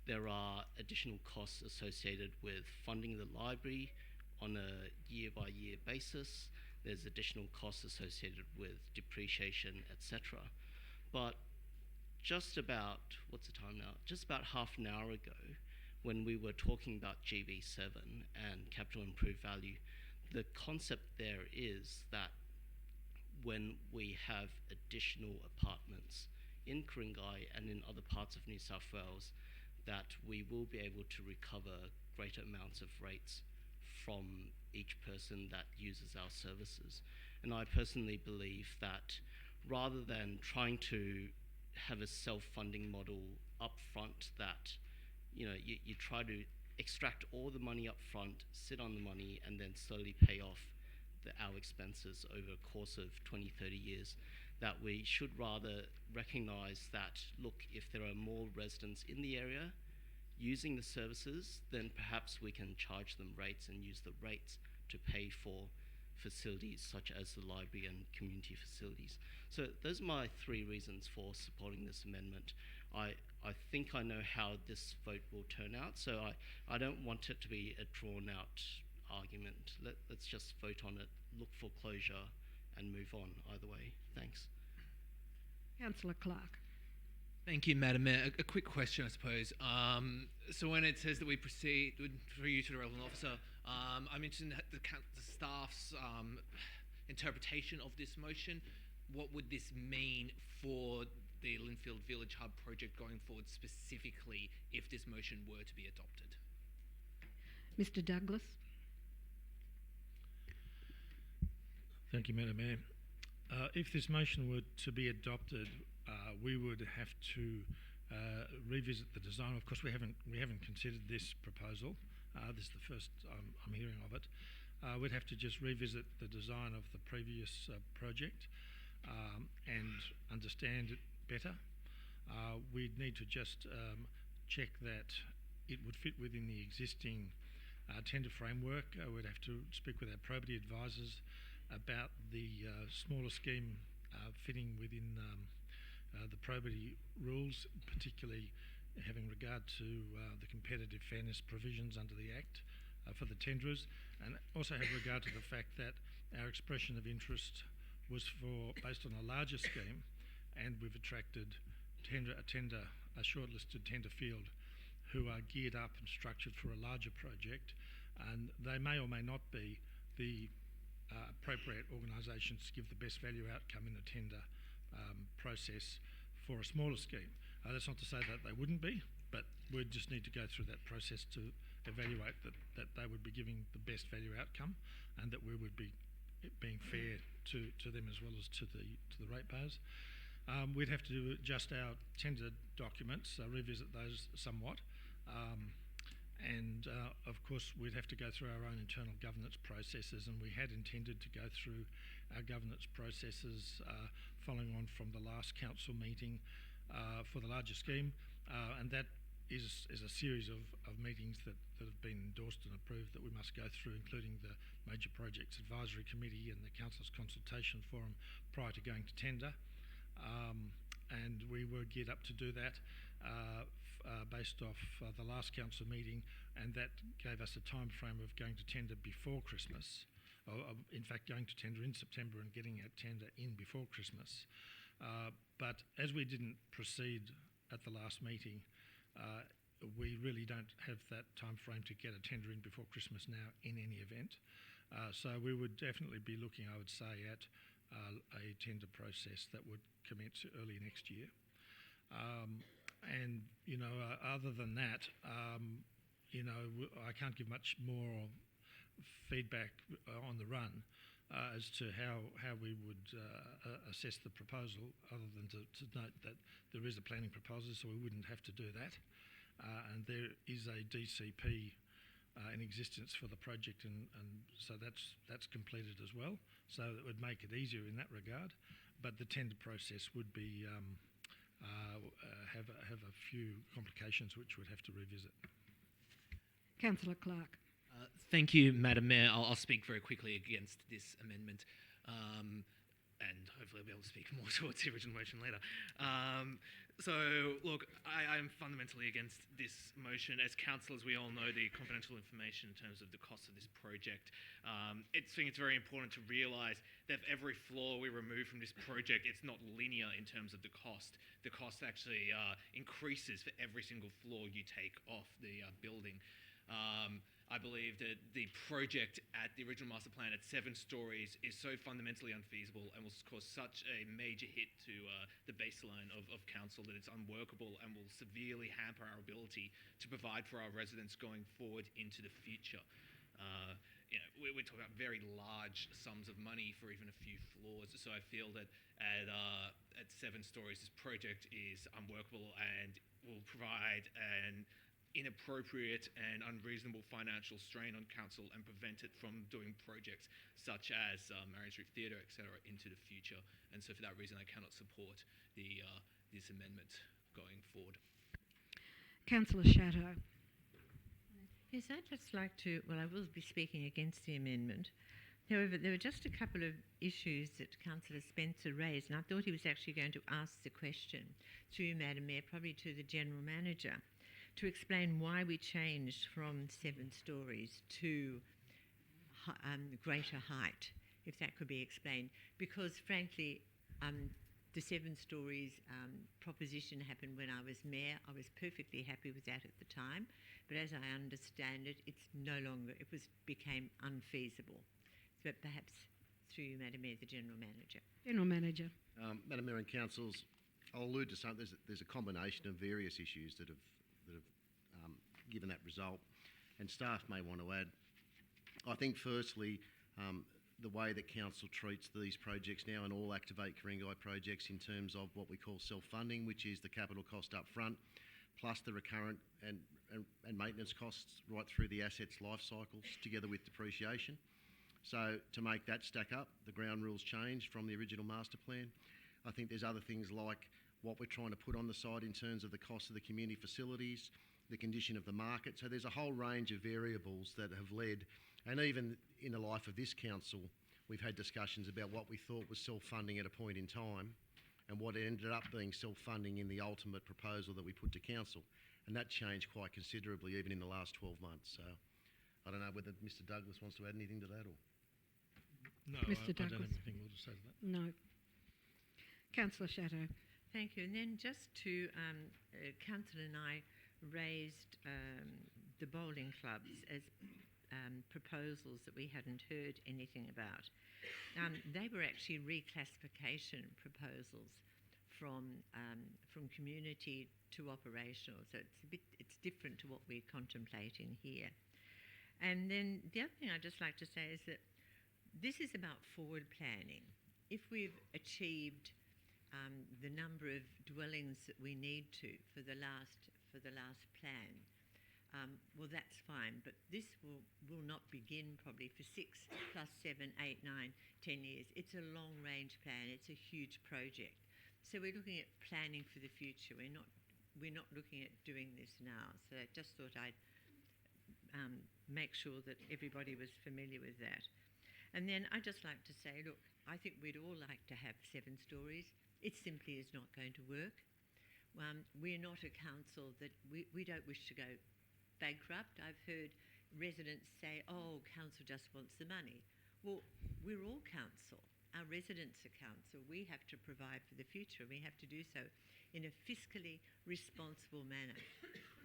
there are additional costs associated with funding the library on a year-by-year basis. There's additional costs associated with depreciation, etc. But just about, what's the time now? Just about half an hour ago, when we were talking about GB7 and capital improved value, the concept there is that when we have additional apartments in Ku-ring-gai and in other parts of New South Wales, that we will be able to recover greater amounts of rates from each person that uses our services. And I personally believe that rather than trying to have a self-funding model up front that, you try to extract all the money up front, sit on the money, and then slowly pay off our expenses over a course of 20, 30 years, that we should rather recognise that, look, if there are more residents in the area using the services, then perhaps we can charge them rates and use the rates to pay for facilities such as the library and community facilities. So those are my 3 reasons for supporting this amendment. I think I know how this vote will turn out, so I don't want it to be a drawn-out argument. Let's just vote on it, look for closure, and move on either way. Thanks. Councillor Clark. Thank you, Madam Mayor. A quick question, I suppose. So when it says that we proceed through you to the relevant officer, I mentioned that the staff's interpretation of this motion. What would this mean for the Linfield Village Hub project going forward, specifically if this motion were to be adopted? Mr. Douglas. Thank you, Madam Mayor. If this motion were to be adopted, we would have to revisit the design. Of course, we haven't considered this proposal. This is the first I'm hearing of it. We'd have to just revisit the design of the previous project and understand it better. We'd need to just check that it would fit within the existing tender framework. We'd have to speak with our probity advisors about the smaller scheme fitting within the probity rules, particularly having regard to the competitive fairness provisions under the Act for the tenderers, and also have regard to the fact that our expression of interest was based on a larger scheme, and we've attracted a shortlisted tender field who are geared up and structured for a larger project, and they may or may not be the appropriate organisations to give the best value outcome in the tender process for a smaller scheme. That's not to say that they wouldn't be, but we'd just need to go through that process to evaluate that they would be giving the best value outcome, and that we would be being fair to them as well as to the ratepayers. We'd have to adjust our tender documents, revisit those somewhat, and of course we'd have to go through our own internal governance processes, and we had intended to go through our governance processes following on from the last council meeting for the larger scheme, and that is a series of meetings that have been endorsed and approved that we must go through, including the Major Projects Advisory Committee and the Councillors Consultation Forum prior to going to tender. And we were geared up to do that based off the last council meeting, and that gave us a time frame of going to tender before Christmas, or in fact going to tender in September and getting our tender in before Christmas. But as we didn't proceed at the last meeting, we really don't have that time frame to get a tender in before Christmas now in any event. So we would definitely be looking, I would say, at a tender process that would commence early next year. And, other than that, I can't give much more feedback on the run as to how we would assess the proposal, other than to note that there is a planning proposal, so we wouldn't have to do that. And there is a DCP in existence for the project, and so that's completed as well. So it would make it easier in that regard. But the tender process would be have a few complications which we'd have to revisit. Councillor Clark. Thank you, Madam Mayor. I'll speak very quickly against this amendment, and hopefully I'll be able to speak more towards the original motion later. So, look, I'm fundamentally against this motion. As councillors, we all know the confidential information in terms of the cost of this project. I think it's very important to realise that every floor we remove from this project, it's not linear in terms of the cost. The cost actually increases for every single floor you take off the building. I believe that the project at the original master plan at 7 stories is so fundamentally unfeasible and will cause such a major hit to the baseline of council that it's unworkable and will severely hamper our ability to provide for our residents going forward into the future. we're talking about very large sums of money for even a few floors. So I feel that at 7 stories, this project is unworkable and will provide an inappropriate and unreasonable financial strain on council and prevent it from doing projects such as Marion Street Theatre, etc., into the future. And so for that reason, I cannot support this amendment going forward. Councillor Shadow. Yes, I'd just like to, well, I will be speaking against the amendment. However, there were just a couple of issues that Councillor Spencer raised, and I thought he was actually going to ask the question to you, Madam Mayor, probably to the General Manager, to explain why we changed from 7 stories to greater height, if that could be explained. Because, frankly, the 7 stories proposition happened when I was mayor. I was perfectly happy with that at the time, but as I understand it, it's no longer, became unfeasible. But perhaps through you, Madam Mayor, the General Manager. General Manager. Madam Mayor and Councillors, I'll allude to something. There's a combination of various issues that have given that result, and staff may want to add. I think firstly, the way that council treats these projects now, and all Activate Ku-ring-gai projects, in terms of what we call self-funding, which is the capital cost up front, plus the recurrent and maintenance costs right through the assets' life cycles, together with depreciation. So to make that stack up, the ground rules changed from the original master plan. I think there's other things like what we're trying to put on the site in terms of the cost of the community facilities, the condition of the market. So there's a whole range of variables that have led, and even in the life of this council, we've had discussions about what we thought was self-funding at a point in time and what ended up being self-funding in the ultimate proposal that we put to council. And that changed quite considerably even in the last 12 months. So I don't know whether Mr Douglas wants to add anything to that or... No, Mr. I don't Douglas. have anything more to say to that. No. Councillor Shadow. Thank you. And then just to, Councillor and I raised the bowling clubs as proposals that we hadn't heard anything about. They were actually reclassification proposals from community to operational, so it's different to what we're contemplating here. And then the other thing I'd just like to say is that this is about forward planning. If we've achieved the number of dwellings that we need to for the last plan, well, that's fine, but this will not begin probably for 6 plus 7, 8, 9, 10 years. It's a long-range plan. It's a huge project. So we're looking at planning for the future. We're not looking at doing this now. So I just thought I'd make sure that everybody was familiar with that. And then I'd just like to say, look, I think we'd all like to have 7 stories. It simply is not going to work. We're not a council that we don't wish to go bankrupt. I've heard residents say, oh, council just wants the money. Well, we're all council. Our residents are council. We have to provide for the future. We have to do so in a fiscally responsible manner.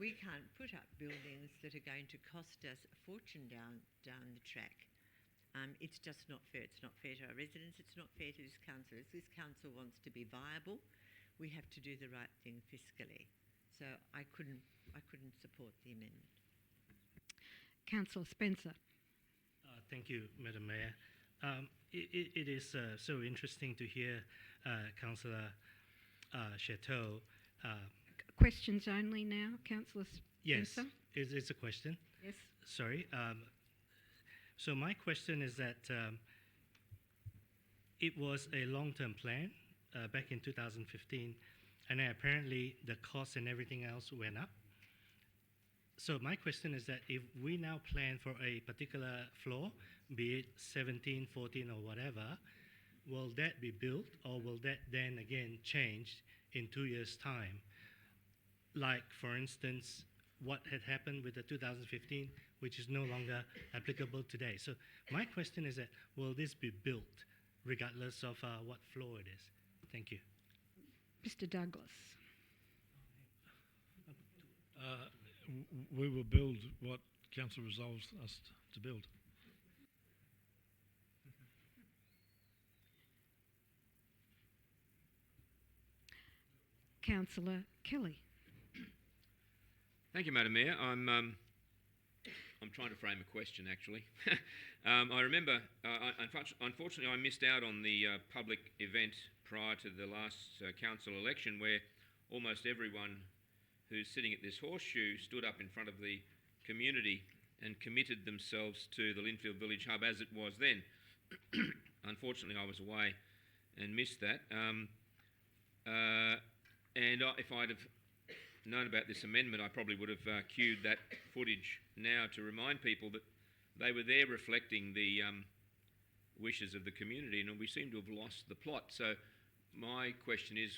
We can't put up buildings that are going to cost us a fortune down the track. It's just not fair. It's not fair to our residents. It's not fair to this council. If this council wants to be viable, we have to do the right thing fiscally. So I couldn't support the amendment. Councillor Spencer. Thank you, Madam Mayor. It is so interesting to hear Councillor Chateau. Questions only now, Councillor Spencer? Yes, it's a question. Yes. Sorry. So my question is that it was a long-term plan back in 2015, and apparently the costs and everything else went up. So my question is that if we now plan for a particular floor, be it 17, 14 or whatever, will that be built or will that then again change in 2 years' time? Like, for instance, what had happened with the 2015, which is no longer applicable today. So my question is that, will this be built regardless of what floor it is? Thank you. Mr Douglas. We will build what council resolves us to build. Councillor Kelly. Thank you, Madam Mayor. I'm trying to frame a question, actually. I remember, unfortunately, I missed out on the public event prior to the last council election where almost everyone who's sitting at this horseshoe stood up in front of the community and committed themselves to the Linfield Village Hub as it was then. Unfortunately, I was away and missed that. If I'd have known about this amendment, I probably would have queued that footage now to remind people that they were there reflecting the wishes of the community, and we seem to have lost the plot. So my question is,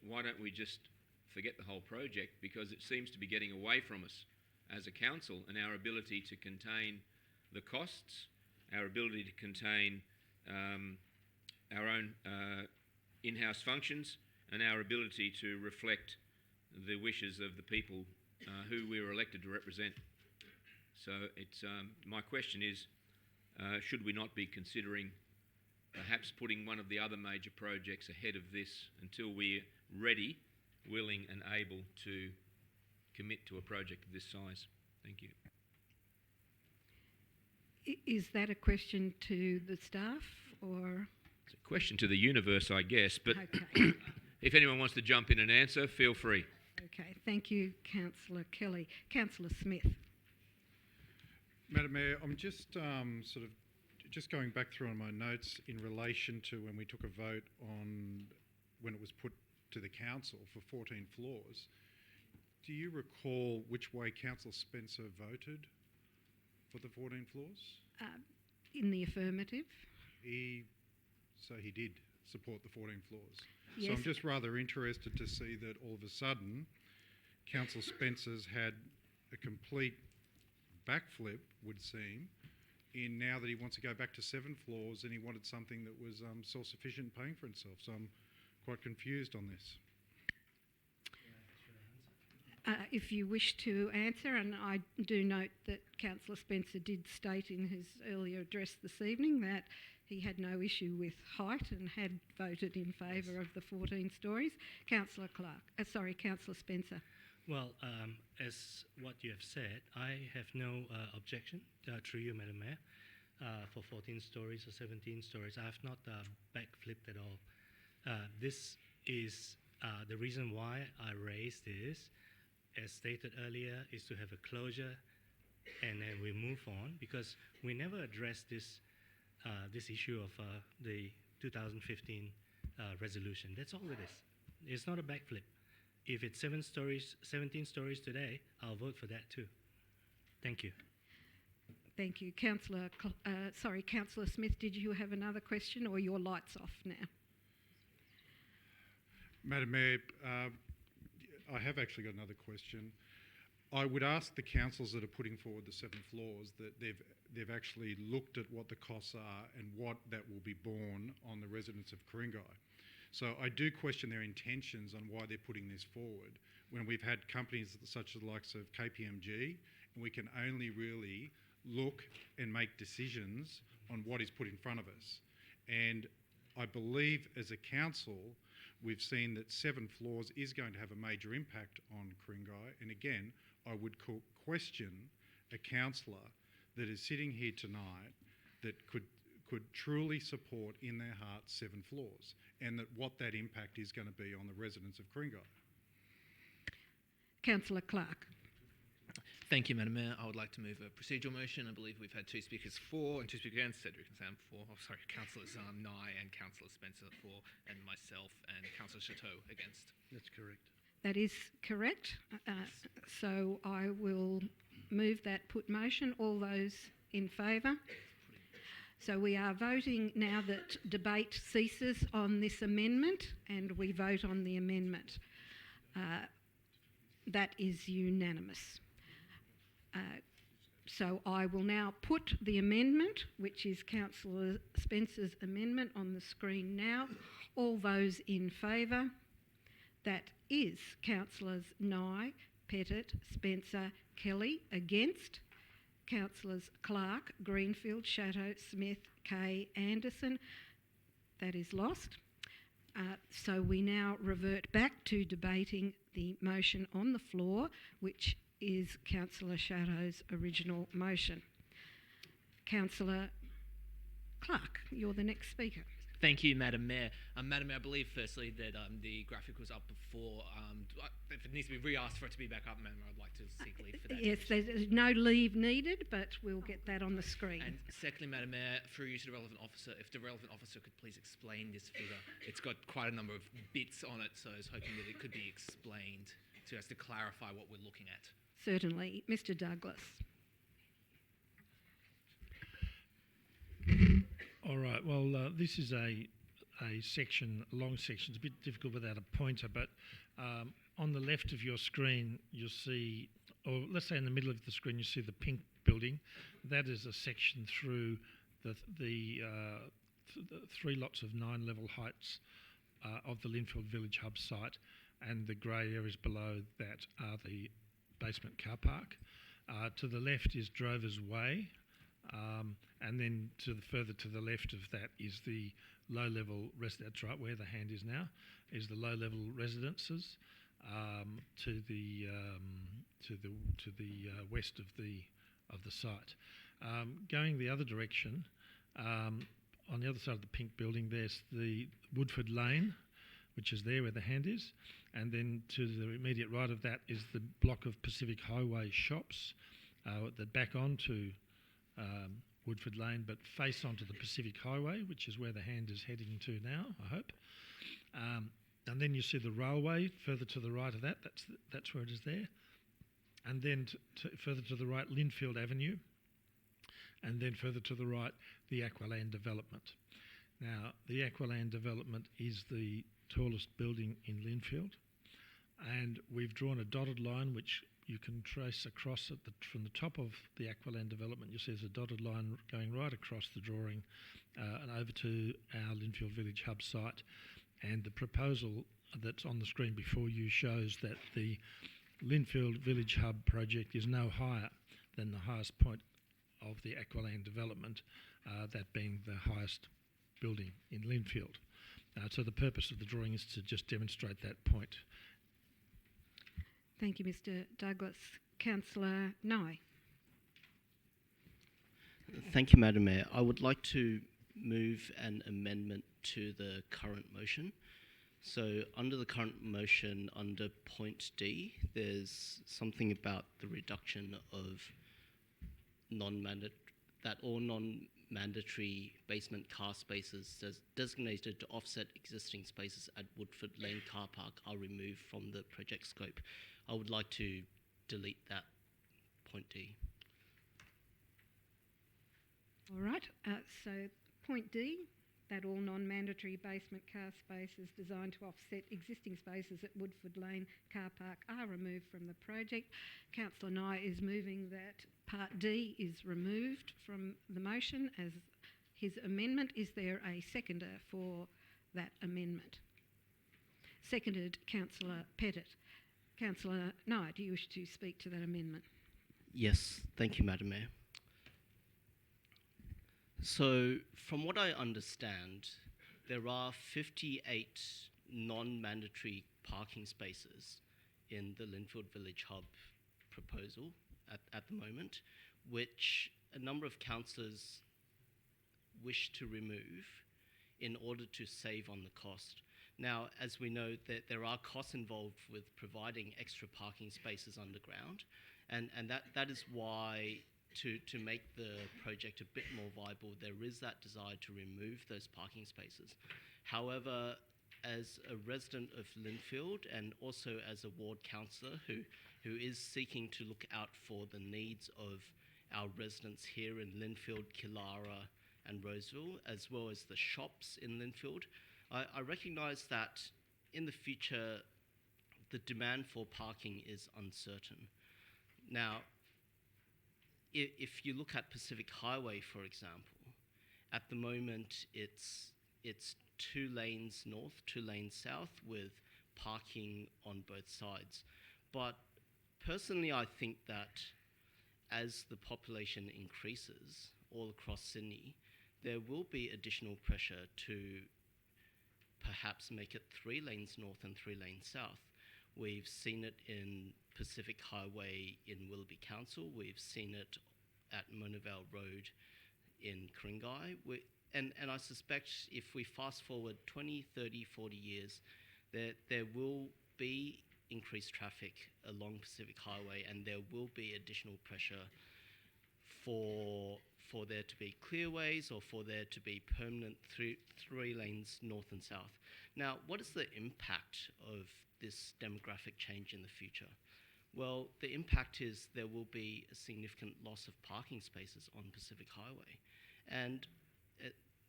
why don't we just forget the whole project, because it seems to be getting away from us as a council and our ability to contain the costs, our ability to contain our own in-house functions, and our ability to reflect the wishes of the people who we were elected to represent. So it's my question is, should we not be considering perhaps putting one of the other major projects ahead of this until we're ready, willing and able to commit to a project of this size? Thank you. Is that a question to the staff or? It's a question to the universe, I guess, but okay. If anyone wants to jump in and answer, feel free. Okay, thank you, Councillor Kelly. Councillor Smith. Madam Mayor, I'm just just going back through on my notes in relation to when we took a vote on when it was put to the council for 14 floors. Do you recall which way Councillor Spencer voted for the 14 floors? In the affirmative. He did support the 14 floors. Yes. So I'm just rather interested to see that all of a sudden Councillor Spencer's had a complete backflip, would seem, in now that he wants to go back to 7 floors and he wanted something that was self-sufficient paying for itself. So I'm quite confused on this. If you wish to answer, and I do note that Councillor Spencer did state in his earlier address this evening that he had no issue with height and had voted in favour of the 14 stories. Councillor Councillor Spencer. Well, as what you have said, I have no objection through you, Madam Mayor, for 14 stories or 17 stories. I have not backflipped at all. This is the reason why I raised this, as stated earlier, is to have a closure and then we move on, because we never addressed this issue of the 2015 resolution. That's all it is. It's not a backflip. If it's 17 stories today, I'll vote for that too. Thank you. Thank you. Councillor Smith, did you have another question, or your light's off now? Madam Mayor, I have actually got another question. I would ask the councils that are putting forward the 7 floors that they've actually looked at what the costs are and what that will be borne on the residents of Ku-ring-gai. So I do question their intentions on why they're putting this forward when we've had companies such as the likes of KPMG, and we can only really look and make decisions on what is put in front of us. And I believe as a council, we've seen that 7 floors is going to have a major impact on Ku-ring-gai. And again, I would question a councillor that is sitting here tonight that could truly support in their heart 7 floors, and that what that impact is going to be on the residents of Ku-ring-gai. Councillor Clark. Thank you, Madam Mayor. I would like to move a procedural motion. I believe we've had 2 speakers for and 2 speakers against. Cedric and Sam for. Oh, sorry, Councillors Nye and Councillor Spencer for, and myself and Councillor Chateau against. That's correct. That is correct. So I will move that put motion. All those in favour? So we are voting now that debate ceases on this amendment, and we vote on the amendment. That is unanimous. So I will now put the amendment, which is Councillor Spencer's amendment, on the screen now. All those in favour? That is Councillors Nye, Pettit, Spencer, Kelly. Against? Councillors Clark, Greenfield, Chateau, Smith, Kay, Anderson. That is lost. So we now revert back to debating the motion on the floor, which is Councillor Shadow's original motion. Councillor Clark, you're the next speaker. Thank you, Madam Mayor. Madam Mayor, I believe firstly that the graphic was up before. If it needs to be re-asked for it to be back up, Madam Mayor, I'd like to seek leave for that. Yes, there's no leave needed, but we'll get that on the screen. And secondly, Madam Mayor, through you to the relevant officer, if the relevant officer could please explain this figure. It's got quite a number of bits on it, so I was hoping that it could be explained so as to clarify what we're looking at. Certainly. Mr. Douglas. All right. Well, this is a section, a long section. It's a bit difficult without a pointer, but on the left of your screen, you'll see, or let's say in the middle of the screen, you see the pink building. That is a section through the 3 lots of 9-level heights of the Linfield Village Hub site, and the grey areas below that are the basement car park. To the left is Drover's Way. And then further to the left of that is the low-level that's right where the hand is now, is the low-level residences to the west of the site. Going the other direction, on the other side of the pink building, there's the Woodford Lane, which is there where the hand is, and then to the immediate right of that is the block of Pacific Highway shops that back onto Woodford Lane, but face onto the Pacific Highway, which is where the hand is heading to now, I hope. And then you see the railway further to the right of that. That's where it is there. And then further to the right, Linfield Avenue. And then further to the right, the Aqualand development. Now, the Aqualand development is the tallest building in Linfield. And we've drawn a dotted line which you can trace across from the top of the Aqualand development. You'll see there's a dotted line going right across the drawing and over to our Linfield Village Hub site. And the proposal that's on the screen before you shows that the Linfield Village Hub project is no higher than the highest point of the Aqualand development, that being the highest building in Linfield. So the purpose of the drawing is to just demonstrate that point. Thank you, Mr. Douglas. Councillor Nye. Thank you, Madam Mayor. I would like to move an amendment to the current motion. So under the current motion, under point D, there's something about the reduction of all non-mandatory basement car spaces designated to offset existing spaces at Woodford Lane Car Park are removed from the project scope. I would like to delete that point D. All right, so point D, that all non-mandatory basement car spaces designed to offset existing spaces at Woodford Lane Car Park are removed from the project. Councillor Nye is moving that part D is removed from the motion as his amendment. Is there a seconder for that amendment? Seconded, Councillor Pettit. Councillor Nye, do you wish to speak to that amendment? Yes, thank you, Madam Mayor. So, from what I understand, there are 58 non-mandatory parking spaces in the Linfield Village Hub proposal at the moment, which a number of councillors wish to remove in order to save on the cost. Now, as we know, that there are costs involved with providing extra parking spaces underground, and that is why to make the project a bit more viable, there is that desire to remove those parking spaces. However, as a resident of Linfield and also as a ward councillor who is seeking to look out for the needs of our residents here in Linfield, Killara and Roseville, as well as the shops in Linfield, I recognise that in the future the demand for parking is uncertain. Now, if you look at Pacific Highway, for example, at the moment it's 2 lanes north, 2 lanes south with parking on both sides. But personally, I think that as the population increases all across Sydney, there will be additional pressure to perhaps make it 3 lanes north and 3 lanes south, We've seen it in Pacific Highway in Willoughby Council. We've seen it at Monavale Road in Ku-ring-gai. And I suspect if we fast forward 20, 30, 40 years, there will be increased traffic along Pacific Highway, and there will be additional pressure for there to be clearways or for there to be permanent three lanes north and south. Now, what is the impact of this demographic change in the future? Well, the impact is there will be a significant loss of parking spaces on Pacific Highway, and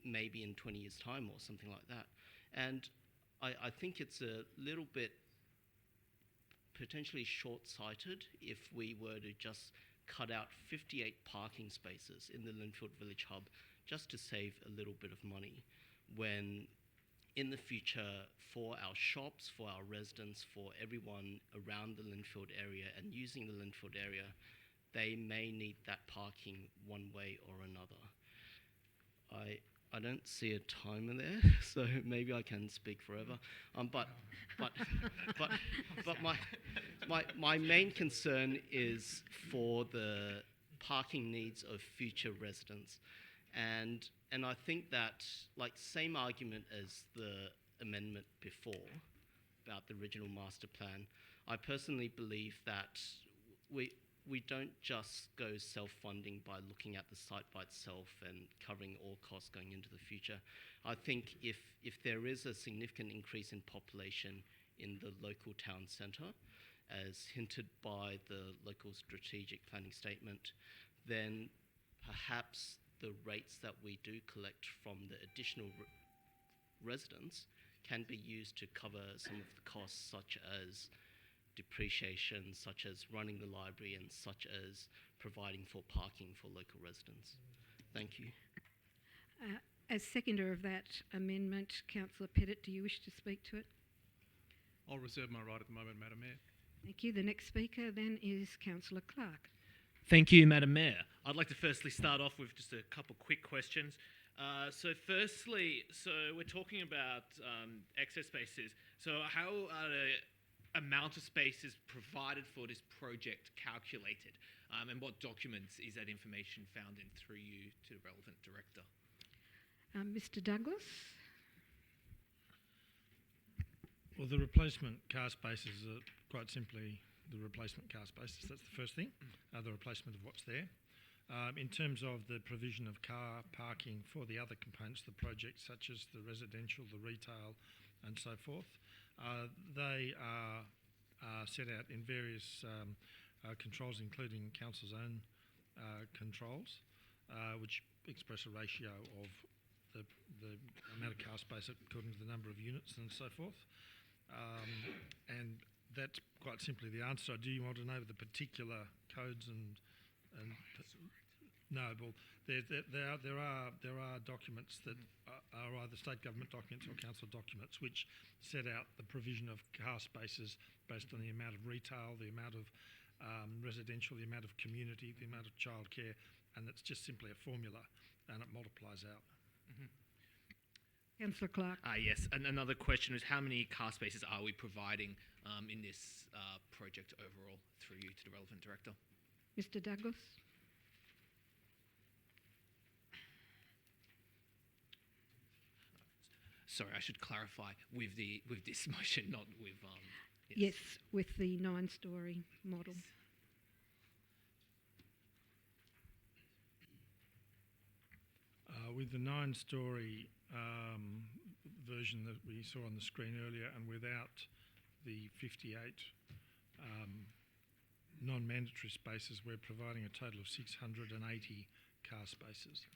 maybe in 20 years' time or something like that. And I think it's a little bit potentially short-sighted if we were to just cut out 58 parking spaces in the Linfield Village Hub just to save a little bit of money, when in the future, for our shops, for our residents, for everyone around the Linfield area and using the Linfield area, they may need that parking one way or another. I don't see a timer there, so maybe I can speak forever. But my main concern is for the parking needs of future residents, and I think that, like, same argument as the amendment before about the original master plan. I personally believe that we don't just go self-funding by looking at the site by itself and covering all costs going into the future. I think if there is a significant increase in population in the local town centre, as hinted by the local strategic planning statement, then perhaps the rates that we do collect from the additional residents can be used to cover some of the costs, such as depreciation, such as running the library, and such as providing for parking for local residents. Thank you. As seconder of that amendment, Councillor Pettit, do you wish to speak to it? I'll reserve my right at the moment, Madam Mayor. Thank you. The next speaker then is Councillor Clark. Thank you, Madam Mayor. I'd like to firstly start off with just a couple quick questions. Firstly, we're talking about excess spaces. So how are the amount of spaces provided for this project calculated? And what documents is that information found in through you to the relevant director? Mr. Douglas? Well, the replacement car spaces are quite simply the replacement car spaces. That's the first thing, the replacement of what's there. In terms of the provision of car parking for the other components of the project, such as the residential, the retail, and so forth, they are set out in various controls, including Council's own controls, which express a ratio of the amount of car space according to the number of units and so forth. And that's quite simply the answer. Do you want to know the particular codes and no? Well, there are documents that are either state government documents or council documents which set out the provision of car spaces based on the amount of retail, the amount of residential, the amount of community, the amount of childcare, and it's just simply a formula and it multiplies out. Mm-hmm. Councillor Clark. Yes, and another question is how many car spaces are we providing in this project overall through you to the relevant director? Mr. Douglas. Sorry, I should clarify with this motion, not with Yes, with the 9-storey model. With the 9-storey version that we saw on the screen earlier, and without the 58 non-mandatory spaces, we're providing a total of 680 car spaces.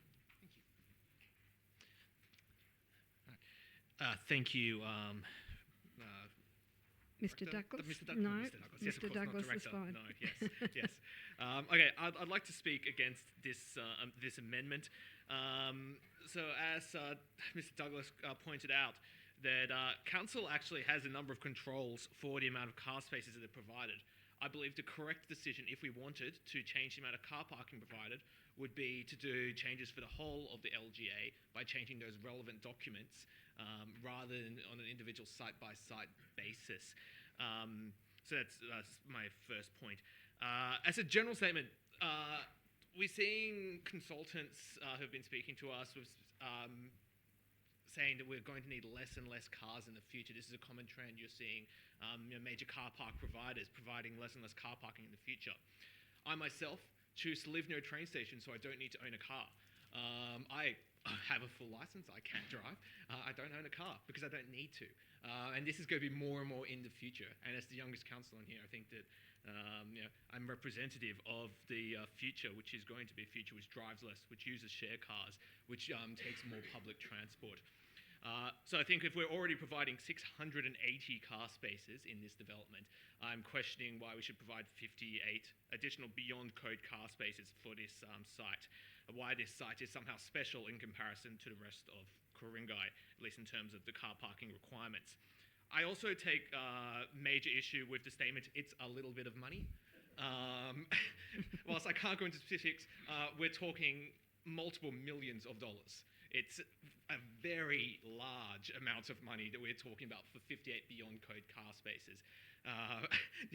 Thank you. Mr. Douglas? Mr. Douglas? No, Mr. Douglas. Yes, Mr. of course, Douglas not is director. fine. No, yes, yes. Okay, I'd like to speak against this amendment. So as Mr. Douglas pointed out, that council actually has a number of controls for the amount of car spaces that are provided. I believe the correct decision, if we wanted to change the amount of car parking provided, would be to do changes for the whole of the LGA by changing those relevant documents rather than on an individual site-by-site basis. So that's my first point. As a general statement, we're seeing consultants who've been speaking to us with saying that we're going to need less and less cars in the future. This is a common trend you're seeing. Major car park providers providing less and less car parking in the future. I myself choose to live near a train station, so I don't need to own a car. I have a full license. I can drive. I don't own a car because I don't need to. And this is going to be more and more in the future. And as the youngest councillor in here, I think that I'm representative of the future, which is going to be a future which drives less, which uses share cars, which takes more public transport. So I think if we're already providing 680 car spaces in this development, I'm questioning why we should provide 58 additional beyond code car spaces for this site. Why this site is somehow special in comparison to the rest of Ku-ring-gai, at least in terms of the car parking requirements. I also take major issue with the statement, it's a little bit of money. Whilst I can't go into specifics, we're talking multiple millions of dollars. It's a very large amount of money that we're talking about for 58 beyond code car spaces.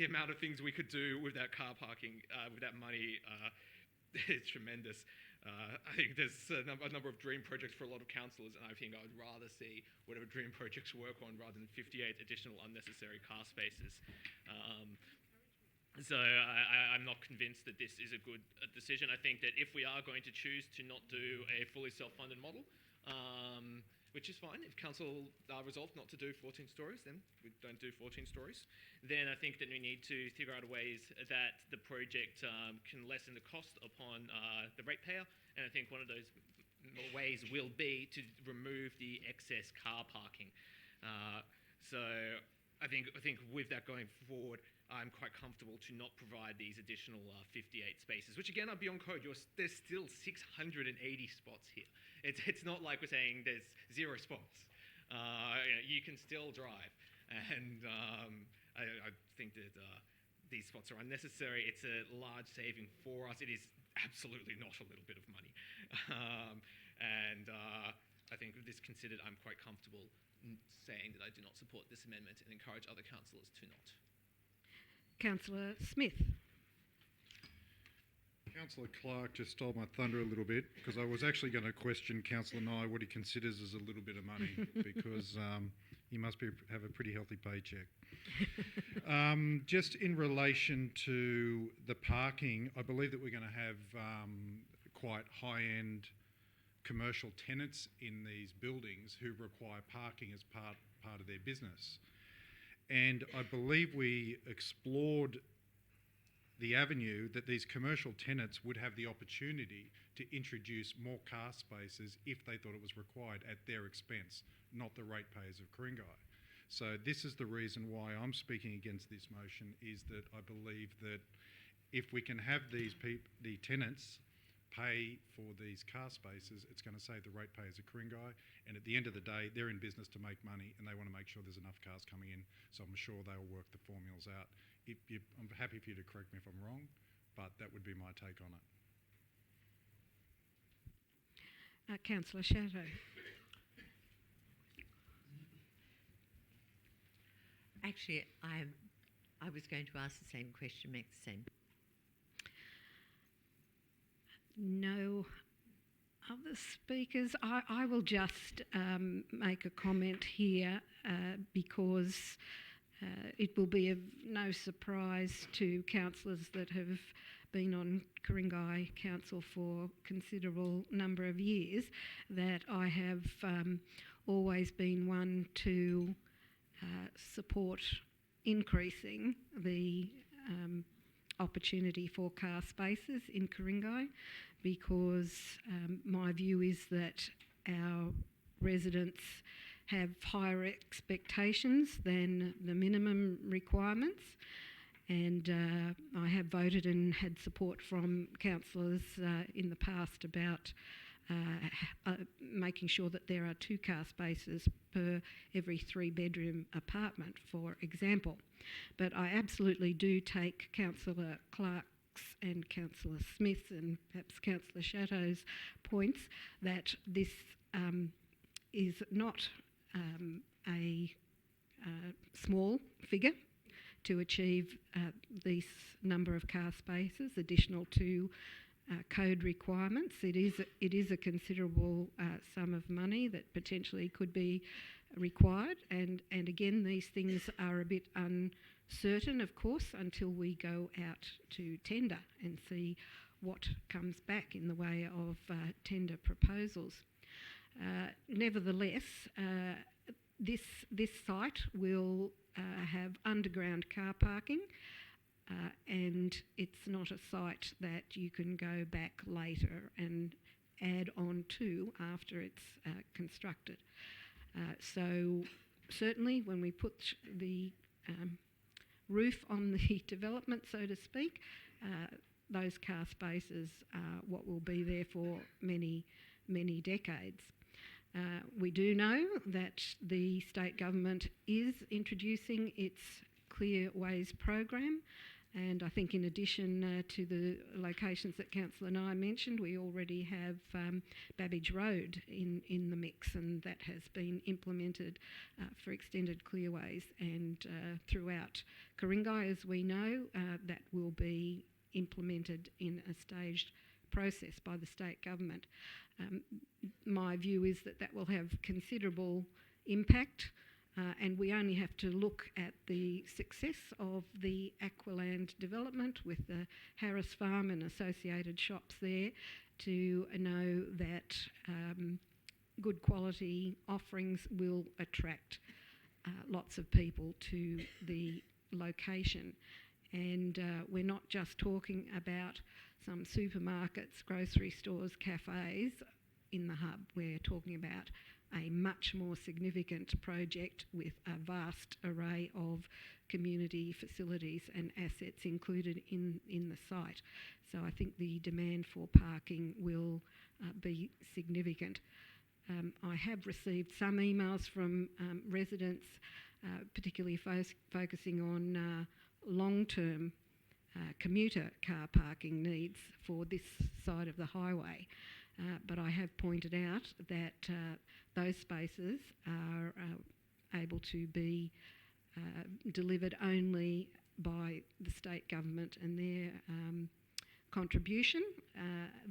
The amount of things we could do with that car parking, with that money, is tremendous. I think there's a number of dream projects for a lot of councillors, and I think I would rather see whatever dream projects work on rather than 58 additional unnecessary car spaces. So I'm not convinced that this is a good decision. I think that if we are going to choose to not do a fully self-funded model, which is fine, if council resolved not to do 14 stories, then we don't do 14 stories. Then I think that we need to figure out ways that the project can lessen the cost upon the ratepayer, and I think one of those ways will be to remove the excess car parking. So I think with that going forward, I'm quite comfortable to not provide these additional 58 spaces, which again are beyond code. There's still 680 spots here. It's not like we're saying there's 0 spots. You can still drive, and I think that these spots are unnecessary. It's a large saving for us. It is absolutely not a little bit of money, and I think with this considered, I'm quite comfortable saying that I do not support this amendment and encourage other councillors to not. Councillor Smith. Councillor Clark just stole my thunder a little bit, because I was actually going to question Councillor Nye what he considers as a little bit of money, because he must have a pretty healthy paycheck. Just in relation to the parking, I believe that we're going to have quite high-end commercial tenants in these buildings who require parking as part of their business. And I believe we explored the avenue that these commercial tenants would have the opportunity to introduce more car spaces if they thought it was required at their expense, not the ratepayers of Ku-ring-gai. So this is the reason why I'm speaking against this motion, is that I believe that if we can have the tenants pay for these car spaces, it's going to save the ratepayers of Ku-ring-gai, and at the end of the day, they're in business to make money, and they want to make sure there's enough cars coming in, so I'm sure they'll work the formulas out. I'm happy for you to correct me if I'm wrong, but that would be my take on it. Councillor Shadow. Actually, I was going to ask the same question, make the same. No other speakers. I will just make a comment here because it will be of no surprise to councillors that have been on Ku-ring-gai Council for a considerable number of years that I have always been one to support increasing the opportunity for car spaces in Ku-ring-gai, because my view is that our residents have higher expectations than the minimum requirements, and I have voted and had support from councillors in the past about making sure that there are 2 car spaces per every 3-bedroom apartment, for example. But I absolutely do take Councillor Clark's and Councillor Smith's and perhaps Councillor Shadow's points that this is not a small figure, to achieve this number of car spaces, additional to code requirements. It is a considerable sum of money that potentially could be required, and again, these things are a bit uncertain, of course, until we go out to tender and see what comes back in the way of tender proposals. Nevertheless, this site will have underground car parking, and it's not a site that you can go back later and add on to after it's constructed. So certainly when we put the roof on the development, so to speak, those car spaces are what will be there for many, many decades. We do know that the state government is introducing its Clear Ways program, and I think in addition to the locations that Councillor Nye mentioned, we already have Babbage Road in the mix, and that has been implemented for extended clearways, and throughout Ku-ring-gai, as we know, that will be implemented in a staged process by the state government. My view is that will have considerable impact, and we only have to look at the success of the Aqualand development with the Harris Farm and associated shops there to know that good quality offerings will attract lots of people to the location. And we're not just talking about some supermarkets, grocery stores, cafes in the hub. We're talking about a much more significant project with a vast array of community facilities and assets included in the site. So I think the demand for parking will be significant. I have received some emails from residents, particularly focusing on long-term commuter car parking needs for this side of the highway. But I have pointed out that those spaces are able to be delivered only by the state government and their contribution.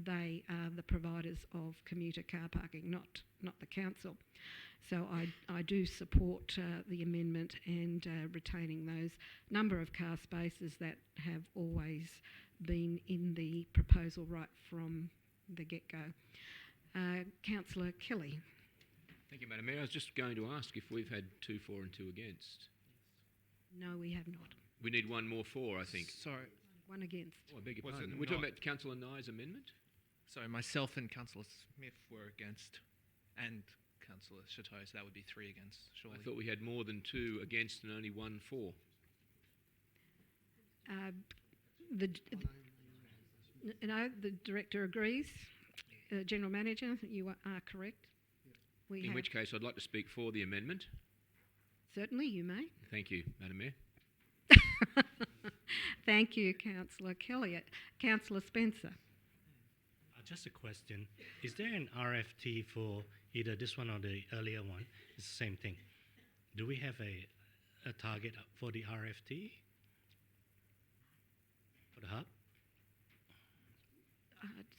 They are the providers of commuter car parking, not the council. So I do support the amendment and retaining those number of car spaces that have always been in the proposal right from the get-go. Councillor Kelly. Thank you, Madam Mayor. I was just going to ask if we've had 2 for and 2 against. No, we have not. We need one more for, I think. Sorry. One against. Oh, I beg your pardon. We're talking about Councillor Nye's amendment? Sorry, myself and Councillor Smith were against, and Councillor Chateau, so that would be 3 against, surely. I thought we had more than 2 against and only 1 for. The Director agrees. General Manager, you are correct. In which case, I'd like to speak for the amendment. Certainly, you may. Thank you, Madam Mayor. Thank you, Councillor Kelly. Councillor Spencer. Just a question. Is there an RFT for either this one or the earlier one? It's the same thing. Do we have a target for the RFT? For the hub?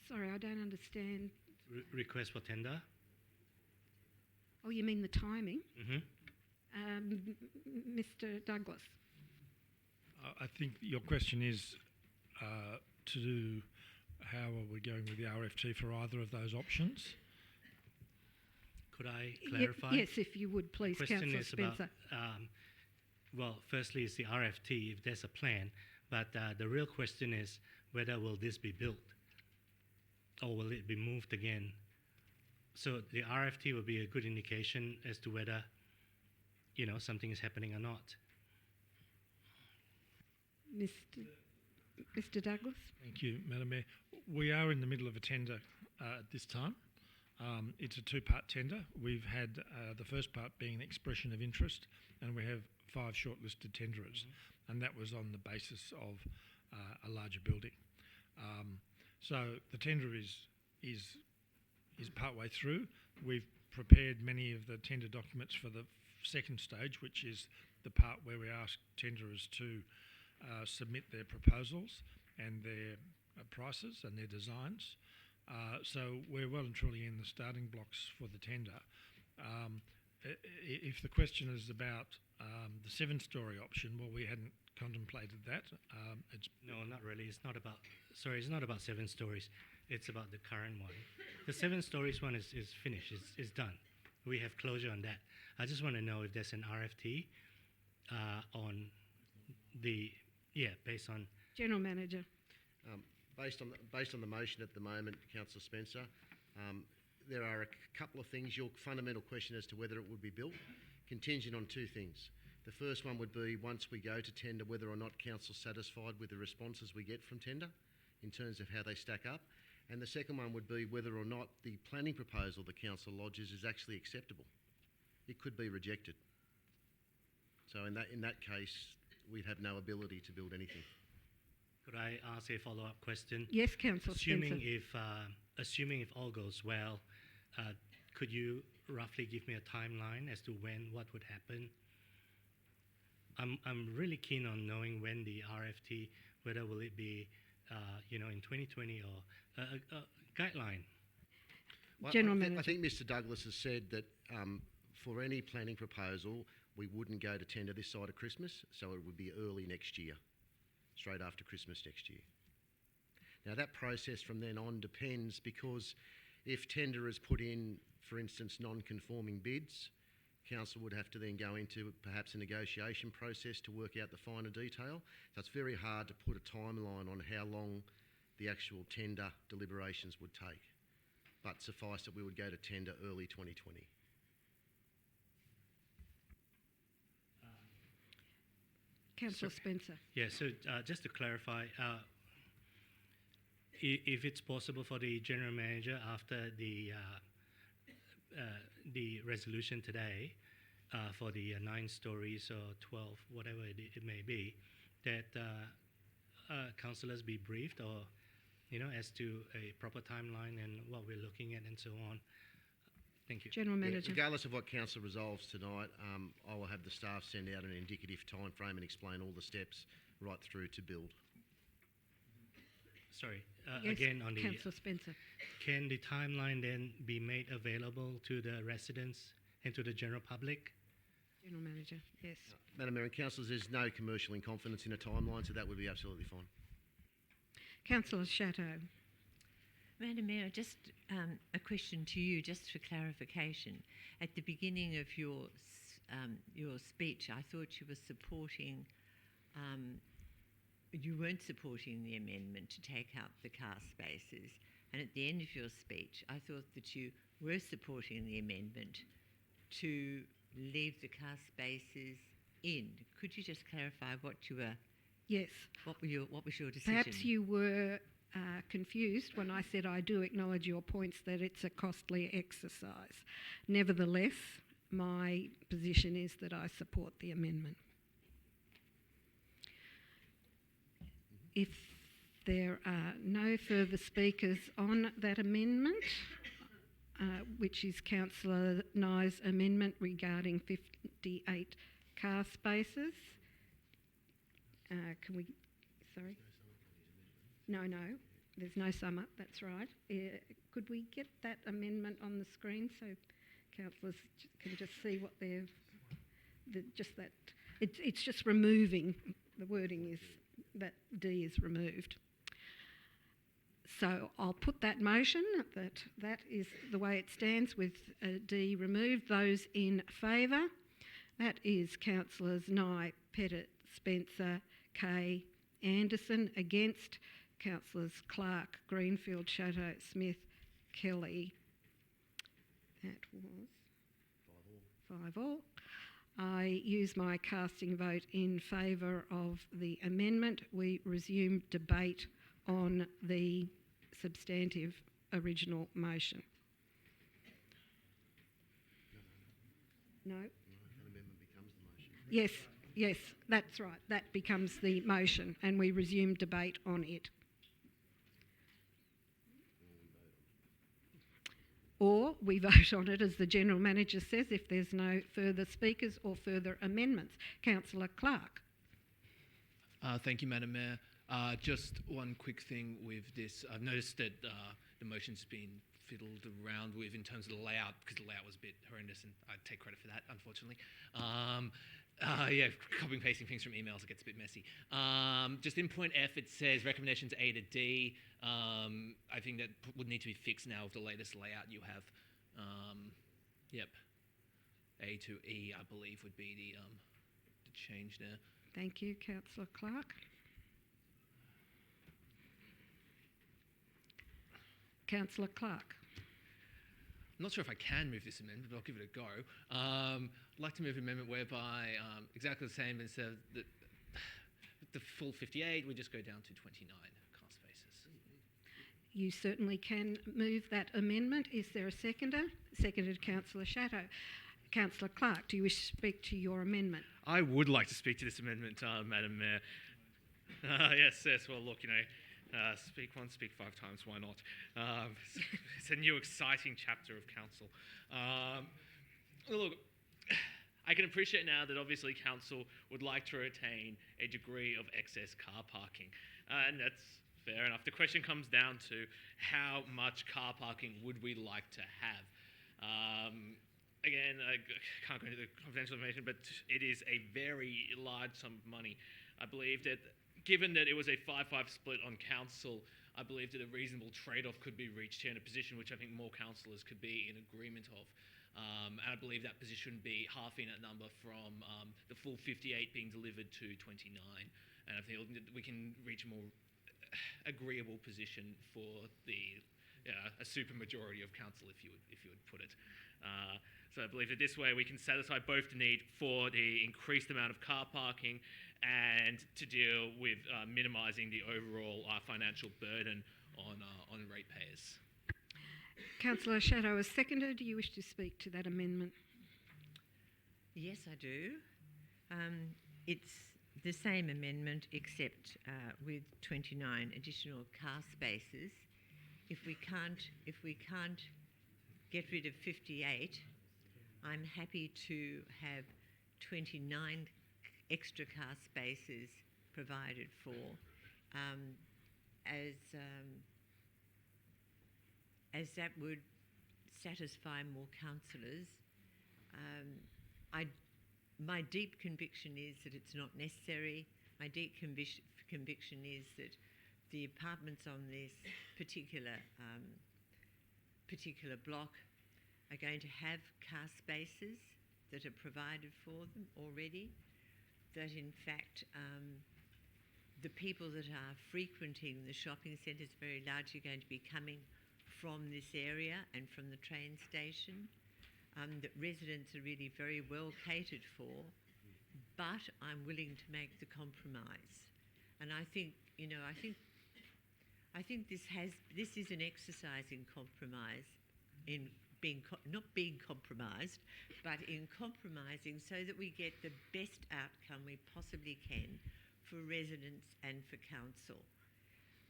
Sorry, I don't understand. Request for tender? Oh, you mean the timing? Mm-hmm. Mr. Douglas. I think your question is to do how are we going with the RFT for either of those options? Could I clarify? Yes, if you would, please, Councillor Spencer. Well, firstly, it's the RFT if there's a plan, but the real question is whether will this be built or will it be moved again? So the RFT will be a good indication as to whether, something is happening or not. Mr. Douglas? Thank you, Madam Mayor. We are in the middle of a tender at this time. It's a 2-part tender. We've had the first part being an expression of interest, and we have 5 shortlisted tenderers, and that was on the basis of a larger building. So the tender is partway through. We've prepared many of the tender documents for the second stage, which is the part where we ask tenderers to submit their proposals and their prices and their designs. So we're well and truly in the starting blocks for the tender. If the question is about the 7-storey option, well, we hadn't contemplated that. No, not really. It's not about 7 stories. It's about the current one. The 7 stories one is finished. It's done. We have closure on that. I just want to know if there's an RFT on the based on General Manager. Based on the motion at the moment, Councillor Spencer, there are a couple of things. Your fundamental question as to whether it would be built, contingent on 2 things. The first one would be, once we go to tender, whether or not Council's satisfied with the responses we get from tender in terms of how they stack up. And the second one would be whether or not the planning proposal the Council lodges is actually acceptable. It could be rejected. So in that case, we'd have no ability to build anything. Could I ask a follow-up question? Yes, Councillor Spencer. Assuming if all goes well, could you roughly give me a timeline as to what would happen? I'm really keen on knowing when the RFT, whether will it be, in 2020 or a guideline. Well, General Manager. I think Mr. Douglas has said that for any planning proposal, we wouldn't go to tender this side of Christmas, so it would be early next year, straight after Christmas next year. Now that process from then on depends, because if tender is put in, for instance, non-conforming bids, Council would have to then go into perhaps a negotiation process to work out the finer detail. So it's very hard to put a timeline on how long the actual tender deliberations would take. But suffice that we would go to tender early 2020. Councillor Spencer. Yeah, so just to clarify, if it's possible for the General Manager after the resolution today for the 9 stories or 12, whatever it may be, that councillors be briefed or, as to a proper timeline and what we're looking at and so on. Thank you. General Manager. Regardless of what Council resolves tonight, I will have the staff send out an indicative timeframe and explain all the steps right through to build. Sorry, Yes, again on the... Councillor Spencer. Can the timeline then be made available to the residents and to the general public? General Manager, yes. Madam Mayor and Councillors, there's no commercial in confidence in a timeline, so that would be absolutely fine. Councillor Chateau. Madam Mayor, just a question to you, just for clarification. At the beginning of your speech, I thought you were supporting. You weren't supporting the amendment to take out the car spaces, and at the end of your speech, I thought that you were supporting the amendment to leave the car spaces in. Could you just clarify what you were? Yes. What was your decision? Perhaps you were confused when I said I do acknowledge your points that it's a costly exercise. Nevertheless, my position is that I support the amendment. If there are no further speakers on that amendment, which is Councillor Nye's amendment regarding 58 car spaces, can we... Sorry? No, there's no sum up, that's right. Could we get that amendment on the screen so councillors can just see what they've... It's just removing, the wording is that D is removed. So I'll put that motion, that is the way it stands with D removed. Those in favour, that is Councillors Nye, Pettit, Spencer, Kay, Anderson. Against, Councillors Clark, Greenfield, Chateau, Smith, Kelly. That was 5-all. I use my casting vote in favour of the amendment. We resume debate on the substantive original motion. No? An amendment becomes the motion. Yes, that's right. That becomes the motion and we resume debate on it. or we vote on it as the General Manager says if there's no further speakers or further amendments. Councillor Clark. Thank you, Madam Mayor. Just one quick thing with this. I've noticed that the motion's been fiddled around with in terms of the layout, because the layout was a bit horrendous, and I take credit for that, unfortunately. Yeah, copying and pasting things from emails, it gets a bit messy. Just in point F, it says recommendations A to D. I think that would need to be fixed now with the latest layout you have. Yep. A to E, I believe, would be the change there. Thank you, Councillor Clark. Councillor Clark. I'm not sure if I can move this amendment, but I'll give it a go. I'd like to move an amendment whereby exactly the same, instead of the full 58, we just go down to 29 car spaces. You certainly can move that amendment. Is there a seconder? Seconded, Councillor Shadow. Councillor Clark, do you wish to speak to your amendment? I would like to speak to this amendment, Madam Mayor. Yes. Well, look, speak once, speak 5 times, why not? It's a new exciting chapter of council. Look, I can appreciate now that obviously council would like to retain a degree of excess car parking, and that's fair enough. The question comes down to how much car parking would we like to have? Again, I can't go into the confidential information, but it is a very large sum of money. I believe that given that it was a 5-5 split on council, I believe that a reasonable trade-off could be reached here in a position which I think more councillors could be in agreement of. And I believe that position would be halving that number from the full 58 being delivered to 29. And I think we can reach a more agreeable position for a super majority of council, if you would put it. So I believe that this way we can satisfy both the need for the increased amount of car parking and to deal with minimising the overall financial burden on ratepayers. Councillor Shadow is seconded. Do you wish to speak to that amendment? Yes, I do. It's the same amendment except with 29 additional car spaces. If we can't get rid of 58, I'm happy to have 29 extra car spaces provided for, as that would satisfy more councillors. My deep conviction is that it's not necessary. My deep conviction is that the apartments on this particular block are going to have car spaces that are provided for them already, that in fact the people that are frequenting the shopping centres very largely going to be coming from this area and from the train station, that residents are really very well catered for, but I'm willing to make the compromise. And I think this is an exercise in compromise, in not being compromised, but in compromising so that we get the best outcome we possibly can for residents and for council.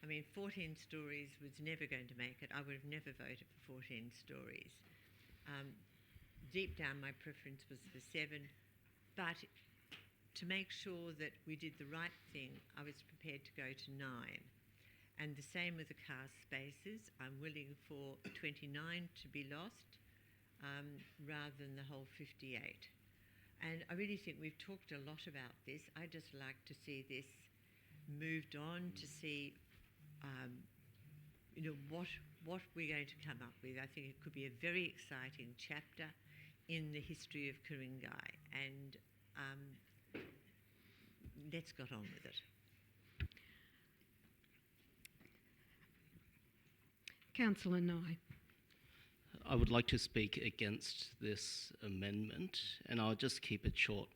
I mean, 14 stories was never going to make it. I would have never voted for 14 stories. Deep down, my preference was for 7, but to make sure that we did the right thing, I was prepared to go to 9. And the same with the car spaces. I'm willing for 29 to be lost rather than the whole 58. And I really think we've talked a lot about this. I'd just like to see this moved on, to see what we're going to come up with. I think it could be a very exciting chapter in the history of Ku-ring-gai, and let's get on with it. Councillor Nye. I would like to speak against this amendment, and I'll just keep it short.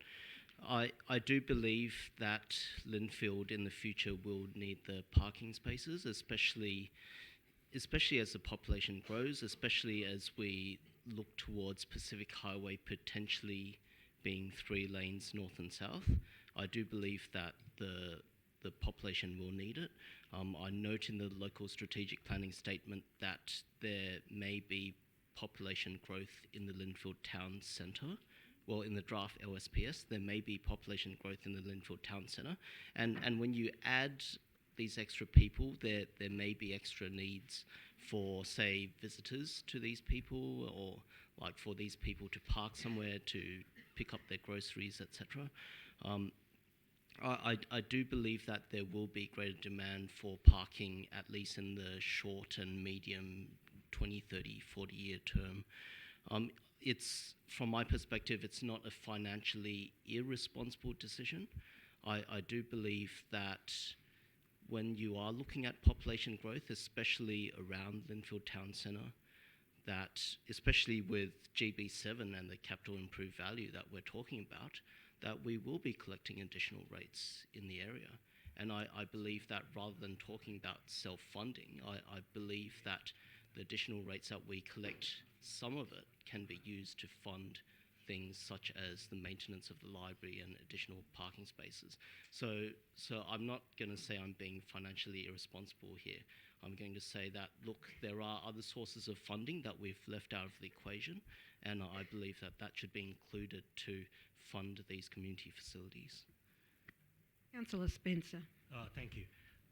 I do believe that Linfield in the future will need the parking spaces, especially as the population grows, especially as we look towards Pacific Highway potentially being 3 lanes north and south. I do believe that the population will need it. I note in the local strategic planning statement that there may be population growth in the Linfield Town Centre. Well, in the draft LSPS, there may be population growth in the Linfield Town Centre. And when you add these extra people, there may be extra needs for, say, visitors to these people, or like for these people to park somewhere to pick up their groceries, etc. I do believe that there will be greater demand for parking, at least in the short and medium 20, 30, 40-year term. It's, from my perspective, it's not a financially irresponsible decision. I do believe that when you are looking at population growth, especially around Linfield Town Centre, that especially with GB7 and the capital improved value that we're talking about, that we will be collecting additional rates in the area. And I believe that rather than talking about self-funding, I believe that the additional rates that we collect, some of it can be used to fund things such as the maintenance of the library and additional parking spaces. So I'm not going to say I'm being financially irresponsible here. I'm going to say that, look, there are other sources of funding that we've left out of the equation, and I believe that that should be included to fund these community facilities. Councillor Spencer. Thank you.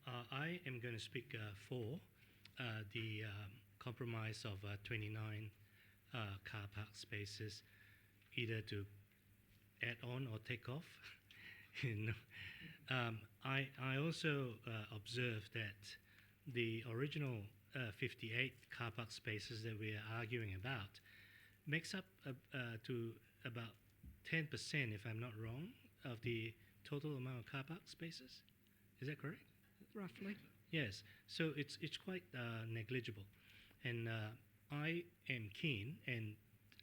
I am going to speak for the compromise of 29 car park spaces, either to add on or take off. I also observed that the original 58 car park spaces that we are arguing about makes up to about 10%, if I'm not wrong, of the total amount of car park spaces. Is that correct? Roughly. Yes. So it's quite negligible, and I am keen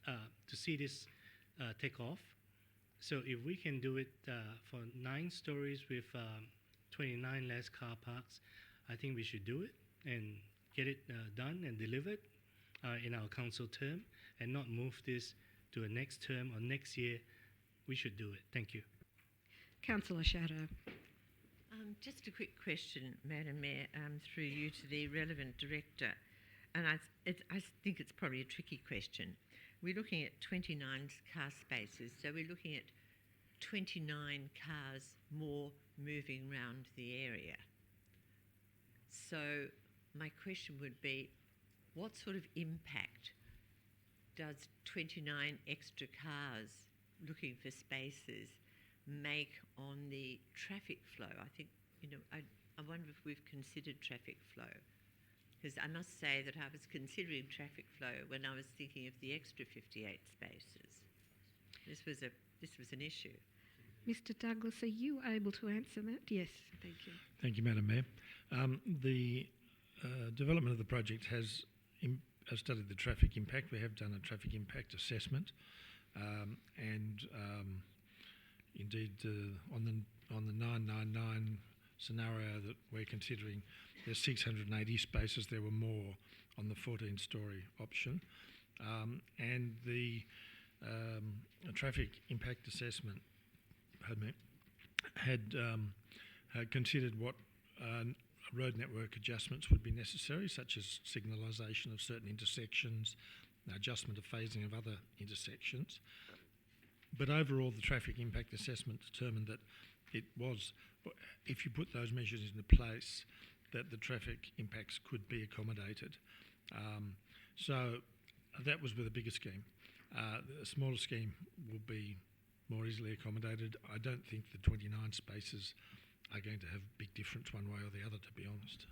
to see this take off. So if we can do it for 9 stories with 29 less car parks, I think we should do it and get it done and delivered in our council term, and not move this to a next term or next year. We should do it. Thank you. Councillor Shadow. Just a quick question, Madam Mayor, through you to the relevant director. And I think it's probably a tricky question. We're looking at 29 car spaces, so we're looking at 29 cars more moving around the area. So my question would be, what sort of impact does 29 extra cars looking for spaces make on the traffic flow? I think, I wonder if we've considered traffic flow. Because I must say that I was considering traffic flow when I was thinking of the extra 58 spaces. This was an issue. Mr. Douglas, are you able to answer that? Yes, thank you. Thank you, Madam Mayor. The development of the project has studied the traffic impact. We have done a traffic impact assessment, and indeed on the 999 scenario that we're considering, there's 680 spaces. There were more on the 14-storey option, and the traffic impact assessment had considered what road network adjustments would be necessary, such as signalisation of certain intersections, adjustment of phasing of other intersections. But overall, the traffic impact assessment determined that it was, if you put those measures into place, that the traffic impacts could be accommodated. So that was with a bigger scheme. A smaller scheme will be more easily accommodated. I don't think the 29 spaces are going to have a big difference one way or the other, to be honest.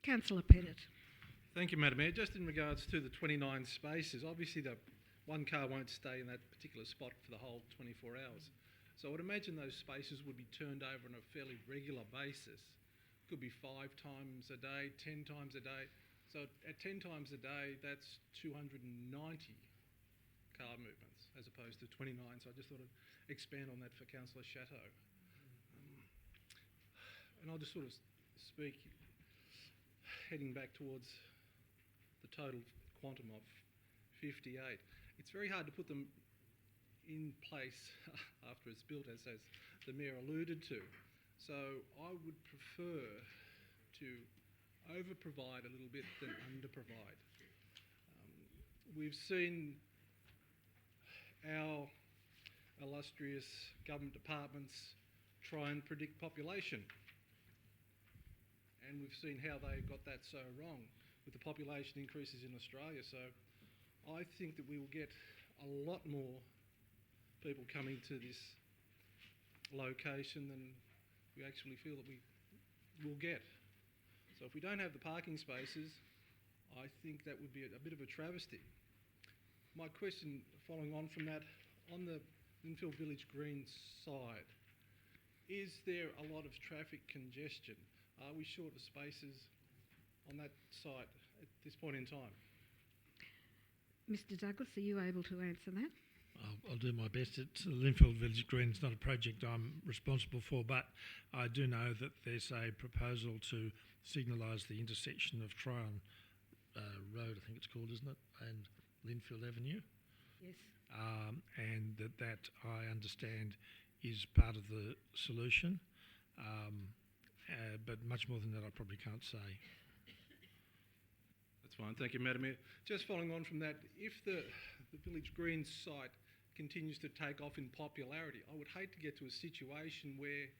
Councillor Pettit. Thank you, Madam Mayor. Just in regards to the 29 spaces, obviously the one car won't stay in that particular spot for the whole 24 hours. So I would imagine those spaces would be turned over on a fairly regular basis. Could be 5 times a day, 10 times a day. So at 10 times a day, that's 290 car movements as opposed to 29. So I just thought I'd expand on that for Councillor Chateau. And I'll just sort of speak heading back towards the total quantum of 58. It's very hard to put them in place after it's built, as the Mayor alluded to. So I would prefer to over-provide a little bit than under-provide. We've seen our illustrious government departments try and predict population. And we've seen how they got that so wrong with the population increases in Australia. So I think that we will get a lot more people coming to this location than we actually feel that we will get. So if we don't have the parking spaces, I think that would be a bit of a travesty. My question following on from that, on the Linfield Village Green side, is there a lot of traffic congestion? Are we short of spaces on that site at this point in time? Mr Douglas, are you able to answer that? I'll do my best. It's Linfield Village Green is not a project I'm responsible for, but I do know that there's a proposal to signalise the intersection of Tryon Road, I think it's called, isn't it, and Linfield Avenue. Yes. And that I understand is part of the solution. But much more than that I probably can't say. That's fine. Thank you, Madam Mayor. Just following on from that, if the Village Green site continues to take off in popularity, I would hate to get to a situation where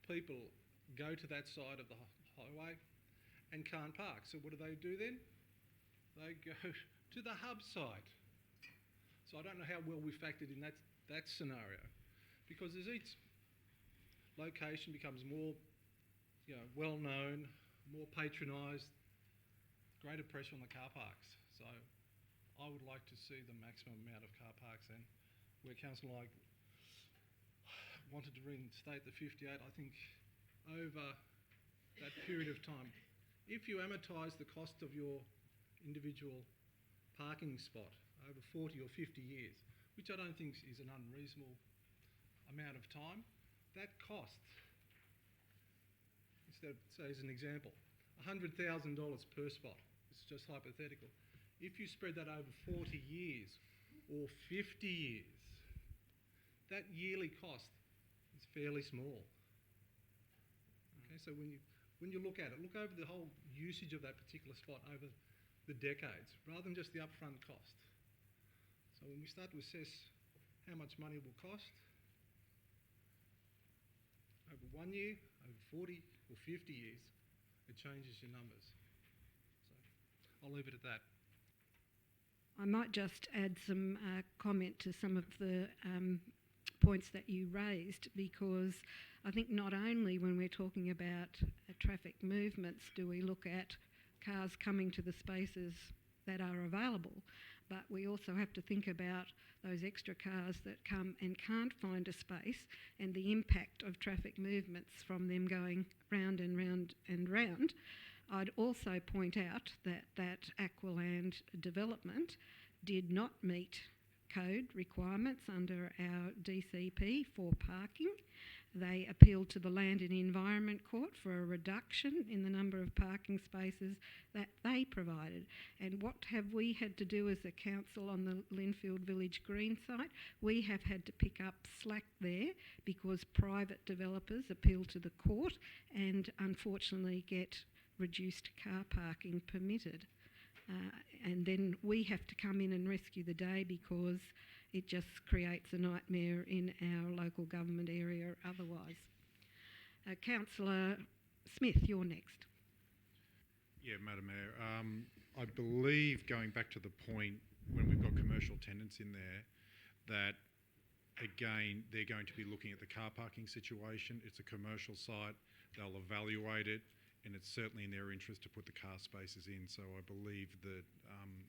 people go to that side of the highway and can't park. So what do they do then? They go to the hub site. So I don't know how well we factored in that scenario, because as each location becomes more well known, more patronised, greater pressure on the car parks. So I would like to see the maximum amount of car parks then. Where Councillor Like wanted to reinstate the 58, I think over that period of time, if you amortise the cost of your individual parking spot over 40 or 50 years, which I don't think is an unreasonable amount of time, that cost, instead of, say as an example, $100,000 per spot, it's just hypothetical. If you spread that over 40 years or 50 years, that yearly cost is fairly small. Okay, so when you look at it, look over the whole usage of that particular spot over the decades, rather than just the upfront cost. So when we start to assess how much money it will cost over 1 year, over 40 or 50 years, it changes your numbers. So I'll leave it at that. I might just add some comment to some of the points that you raised, because I think not only when we're talking about traffic movements do we look at cars coming to the spaces that are available, but we also have to think about those extra cars that come and can't find a space and the impact of traffic movements from them going round and round and round. I'd also point out that Aqualand development did not meet code requirements under our DCP for parking. They appealed to the Land and Environment Court for a reduction in the number of parking spaces that they provided. And what have we had to do as a council on the Linfield Village Green site? We have had to pick up slack there because private developers appeal to the court and unfortunately get reduced car parking permitted. And then we have to come in and rescue the day because it just creates a nightmare in our local government area otherwise. Councillor Smith, you're next. Yeah, Madam Mayor. I believe, going back to the point when we've got commercial tenants in there, that again, they're going to be looking at the car parking situation. It's a commercial site. They'll evaluate it. And it's certainly in their interest to put the car spaces in. So I believe that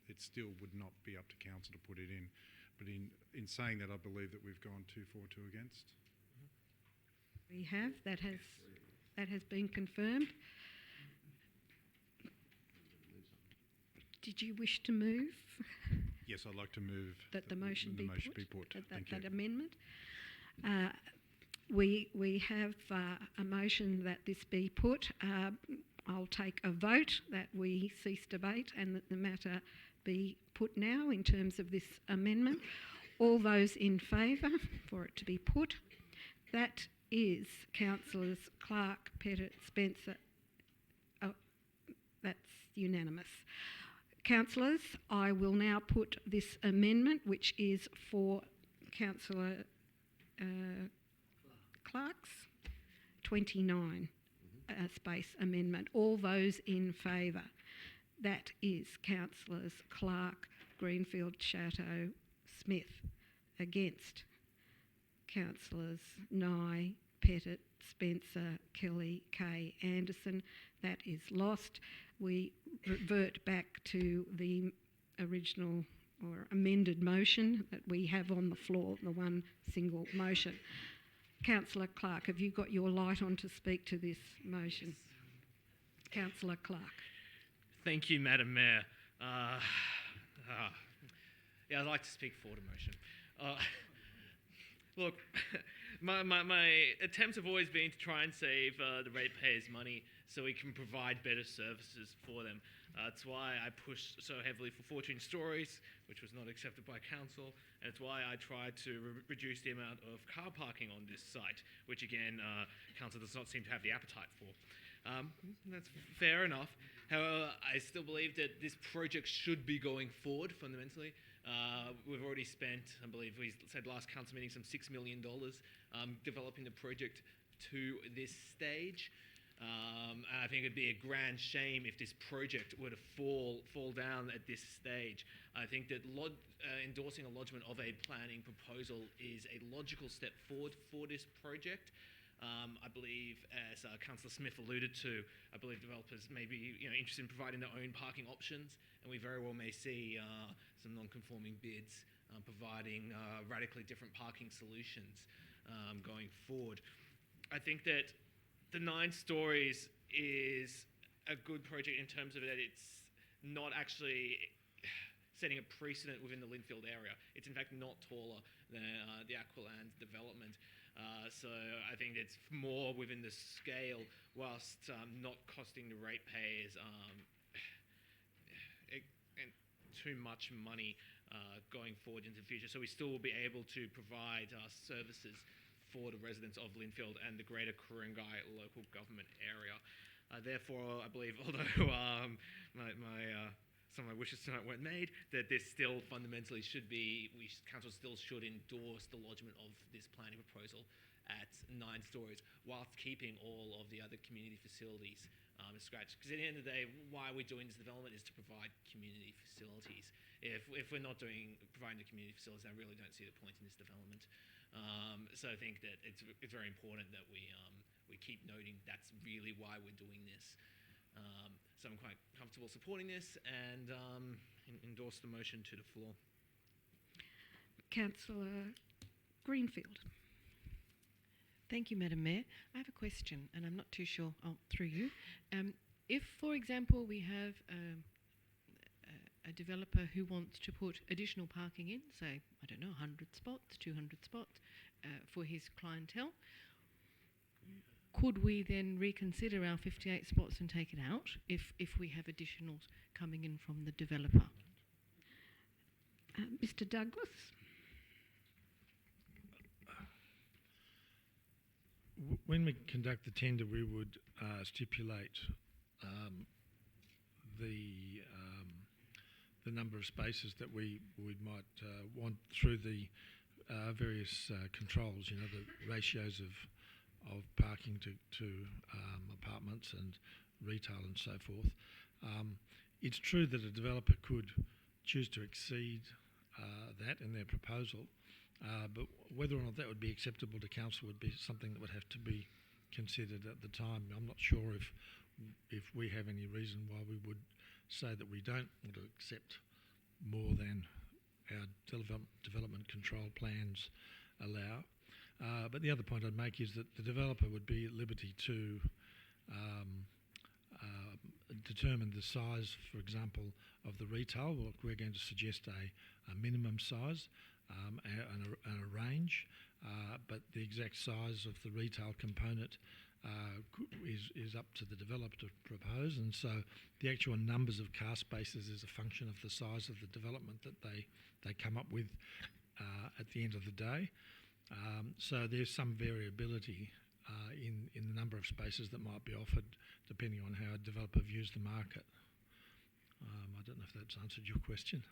it still would not be up to council to put it in. But in saying that, I believe that we've gone 2 for, 2 against. We have. That has been confirmed. Did you wish to move? Yes, I'd like to move that the motion be put. Thank that you. Amendment. We have a motion that this be put. I'll take a vote that we cease debate and that the matter be put now in terms of this amendment. All those in favour for it to be put? That is Councillors Clark, Pettit, Spencer. That's unanimous. Councillors, I will now put this amendment, which is for Councillor Clark's 29 space amendment. All those in favour? That is Councillors Clark, Greenfield, Chatto, Smith. Against? Councillors Nye, Pettit, Spencer, Kelly, Kay, Anderson. That is lost. We revert back to the original or amended motion that we have on the floor, the one single motion. Councillor Clark, have you got your light on to speak to this motion? Councillor Clark. Thank you, Madam Mayor. Yeah, I'd like to speak for the motion. Look, my attempts have always been to try and save the ratepayers' money so we can provide better services for them. That's why I pushed so heavily for 14 stories, which was not accepted by council, and it's why I tried to reduce the amount of car parking on this site, which again, council does not seem to have the appetite for. That's fair enough. However, I still believe that this project should be going forward fundamentally. We've already spent, I believe we said last council meeting, some $6 million developing the project to this stage. And I think it'd be a grand shame if this project were to fall down at this stage. I think that endorsing a lodgement of a planning proposal is a logical step forward for this project. I believe, as Councillor Smith alluded to, I believe developers may be interested in providing their own parking options, and we very well may see some non-conforming bids providing radically different parking solutions going forward. I think that the 9 stories is a good project in terms of that it's not actually setting a precedent within the Linfield area. It's in fact not taller than the Aqualand development. So I think it's more within the scale whilst not costing the ratepayers too much money going forward into the future. So we still will be able to provide services for the residents of Linfield and the greater Ku-ring-gai local government area. Therefore, I believe, although some of my wishes tonight weren't made, that this still fundamentally should be, council still should endorse the lodgement of this planning proposal at 9 stories, whilst keeping all of the other community facilities in scratch. Because at the end of the day, why we're doing this development is to provide community facilities. If we're not providing the community facilities, I really don't see the point in this development. So I think that it's very important that we keep noting that's really why we're doing this. So I'm quite comfortable supporting this and endorse the motion to the floor. Councillor Greenfield. Thank you, Madam Mayor. I have a question, and I'm not too sure. Through you. If, for example, we have a developer who wants to put additional parking in, say, I don't know, 100 spots, 200 spots for his clientele, could we then reconsider our 58 spots and take it out if we have additionals coming in from the developer? Mr. Douglas? When we conduct the tender, we would stipulate the number of spaces that we might want through the various controls, the ratios of parking to apartments and retail and so forth. It's true that a developer could choose to exceed that in their proposal, but whether or not that would be acceptable to council would be something that would have to be considered at the time. I'm not sure if we have any reason why we would say that we don't want to accept more than our development control plans allow. But the other point I'd make is that the developer would be at liberty to determine the size, for example, of the retail. Well, we're going to suggest a minimum size and a range, but the exact size of the retail component is up to the developer to propose, and so the actual numbers of car spaces is a function of the size of the development that they come up with at the end of the day. So there's some variability in the number of spaces that might be offered, depending on how a developer views the market. I don't know if that's answered your question.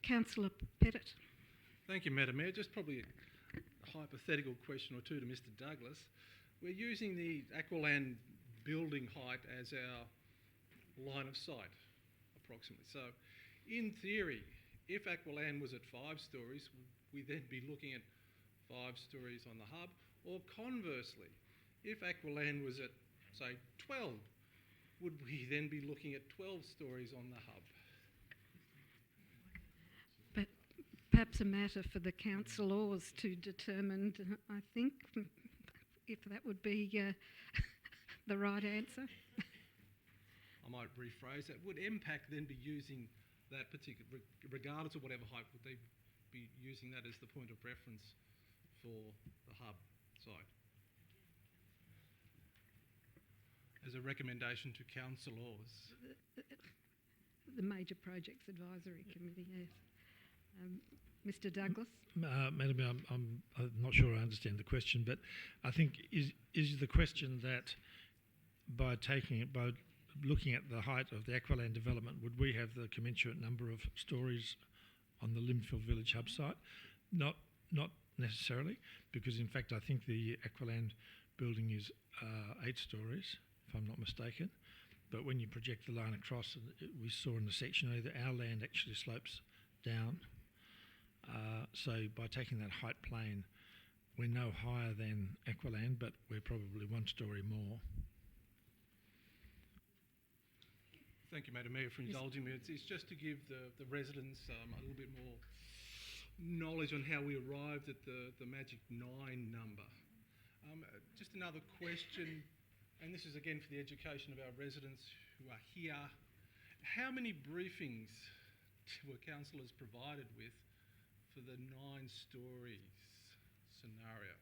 Councillor Pettit. Thank you, Madam Mayor. Just probably a hypothetical question or two to Mr Douglas. We're using the Aqualand building height as our line of sight, approximately. So, in theory, if Aqualand was at 5 stories, would we then be looking at 5 stories on the hub? Or conversely, if Aqualand was at, say, 12, would we then be looking at 12 stories on the hub? But perhaps a matter for the councillors to determine, I think, if that would be the right answer. I might rephrase that. Would MPAC then be using that particular, regardless of whatever height, would they be using that as the point of reference for the hub site? As a recommendation to councillors. The Major Projects Advisory Committee, yes. Mr Douglas? Madam, I'm not sure I understand the question, but I think is the question that by looking at the height of the Aqualand development, would we have the commensurate number of stories on the Linfield Village hub site? Not necessarily, because in fact I think the Aqualand building is 8 stories, if I'm not mistaken. But when you project the line across, we saw in the section that our land actually slopes down. So by taking that height plane, we're no higher than Aqualand, but we're probably 1 story more. Thank you, Madam Mayor, for indulging me. It's just to give the residents a little bit more knowledge on how we arrived at the magic 9 number. Just another question, and this is again for the education of our residents who are here. How many briefings were councillors provided with for the 9 stories scenario?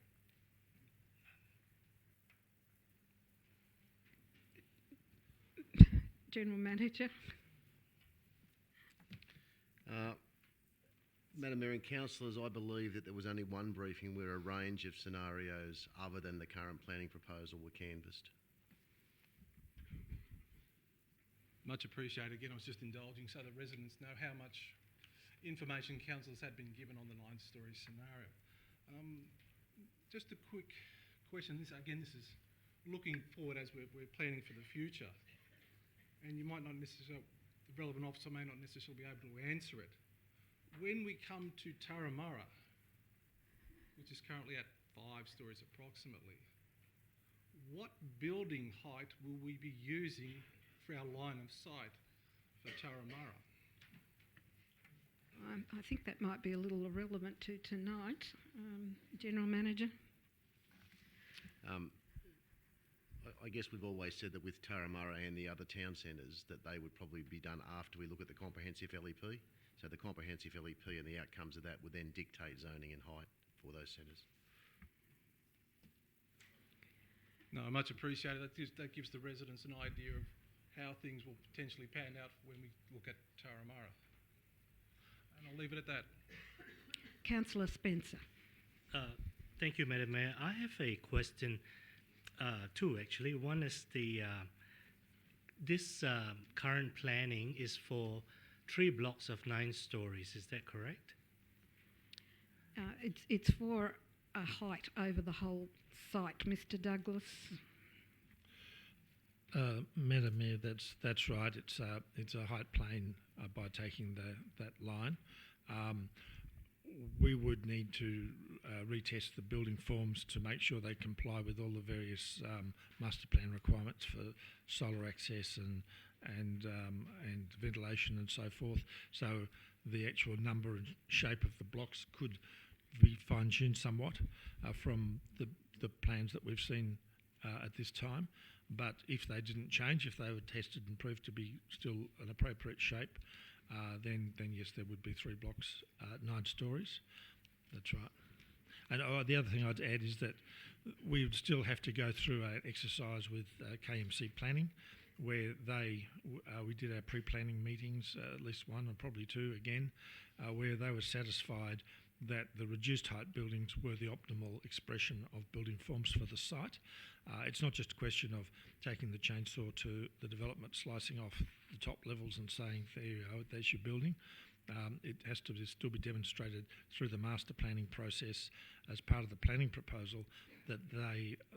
General Manager. Madam Mayor and councillors, I believe that there was only one briefing where a range of scenarios other than the current planning proposal were canvassed. Much appreciated. Again, I was just indulging so that residents know how much information councillors had been given on the 9-story scenario. Just a quick question. This is looking forward as we're planning for the future. And you might not necessarily, the relevant officer may not necessarily be able to answer it. When we come to Turramurra, which is currently at 5 stories approximately, what building height will we be using for our line of sight for Turramurra? I think that might be a little irrelevant to tonight. General Manager? I guess we've always said that with Turramurra and the other town centres that they would probably be done after we look at the comprehensive LEP. So the comprehensive LEP and the outcomes of that would then dictate zoning and height for those centres. No, much appreciated. That gives the residents an idea of how things will potentially pan out when we look at Turramurra. And I'll leave it at that. Councillor Spencer. Thank you, Madam Mayor. I have a question, two actually. One is this current planning is for 3 blocks of 9 stories. Is that correct? It's for a height over the whole site, Mr. Douglas. Madam Mayor, that's right. It's a height plane by taking that line. We would need to retest the building forms to make sure they comply with all the various master plan requirements for solar access and ventilation and so forth. So the actual number and shape of the blocks could be fine-tuned somewhat from the plans that we've seen at this time. But if they didn't change, if they were tested and proved to be still an appropriate shape, then yes, there would be 3 blocks, 9 stories. That's right. And the other thing I'd add is that we would still have to go through an exercise with KMC planning where we did our pre-planning meetings, at least one and probably two again, where they were satisfied that the reduced height buildings were the optimal expression of building forms for the site. It's not just a question of taking the chainsaw to the development, slicing off the top levels and saying, there you go, there's your building. It has to still be demonstrated through the master planning process as part of the planning proposal that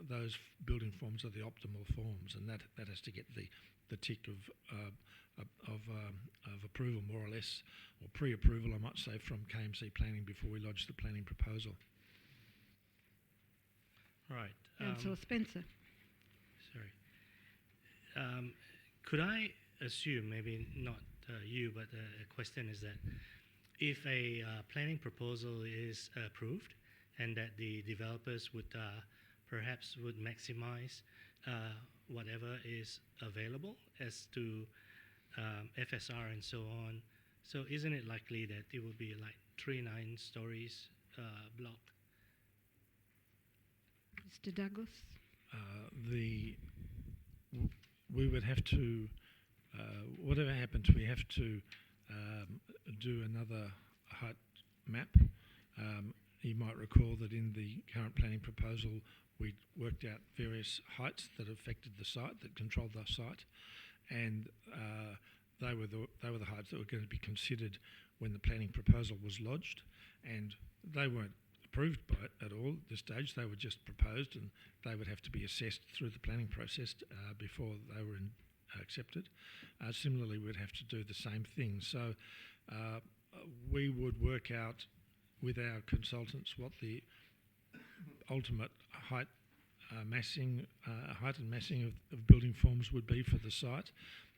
those building forms are the optimal forms, and that has to get the tick of approval, more or less, or pre-approval, I might say, from KMC Planning before we lodge the planning proposal. Right. Councillor Spencer. Sorry. Could I assume, maybe not you, but a question is that if a planning proposal is approved and that the developers would perhaps would maximize whatever is available as to FSR and so on, so isn't it likely that it would be like 3 9-stories block? Mr. Douglas. We would have to, whatever happens, we have to do another height map. You might recall that in the current planning proposal, we worked out various heights that affected the site, that controlled the site, and they were the heights that were going to be considered when the planning proposal was lodged, and they weren't approved by it at all at this stage. They were just proposed, and they would have to be assessed through the planning process before they were accepted. Similarly, we'd have to do the same thing. So we would work out with our consultants what the ultimate height and massing of building forms would be for the site,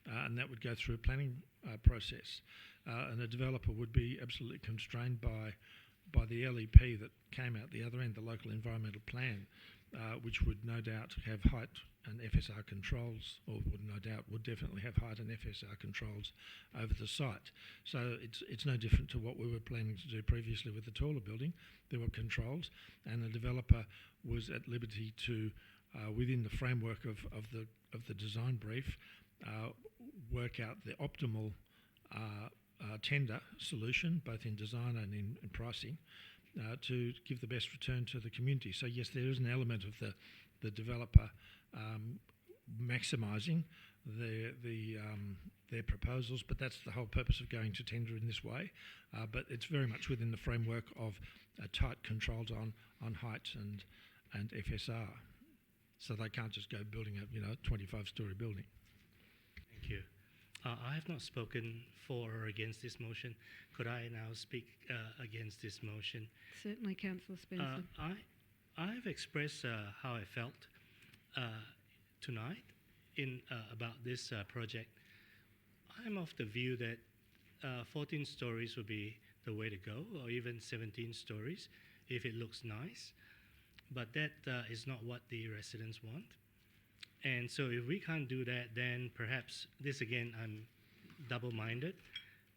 and that would go through a planning process. And a developer would be absolutely constrained by the LEP that came out the other end, the local environmental plan, which would no doubt have height and FSR controls, or would definitely have height and FSR controls over the site. So it's no different to what we were planning to do previously with the taller building. There were controls, and the developer was at liberty to, within the framework of the design brief, work out the optimal tender solution, both in design and in pricing, to give the best return to the community. So yes, there is an element of the developer maximising their proposals, but that's the whole purpose of going to tender in this way. But it's very much within the framework of tight controls on height and FSR. So they can't just go building a 25-storey building. Thank you. I have not spoken for or against this motion. Could I now speak against this motion? Certainly, Councillor Spencer. I've expressed how I felt tonight about this project. I'm of the view that 14 stories would be the way to go, or even 17 stories if it looks nice. But that is not what the residents want. And so if we can't do that, then perhaps this again, I'm double-minded.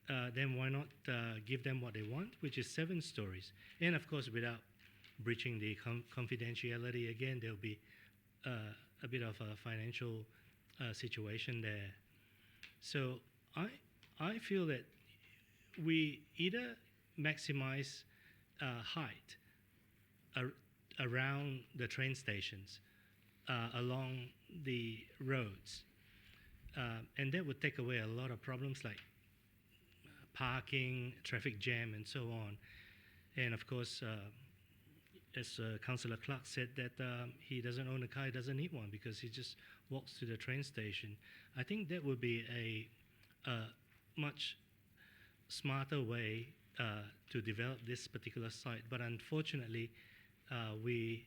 Then why not give them what they want, which is 7 stories? And of course, without breaching the confidentiality, again, there'll be a bit of a financial situation there. So I feel that we either maximize height around the train stations, along the roads, and that would take away a lot of problems like parking, traffic jam, and so on. And of course, as Councillor Clark said, that he doesn't own a car, he doesn't need one because he just walks to the train station. I think that would be a much smarter way to develop this particular site. But unfortunately, we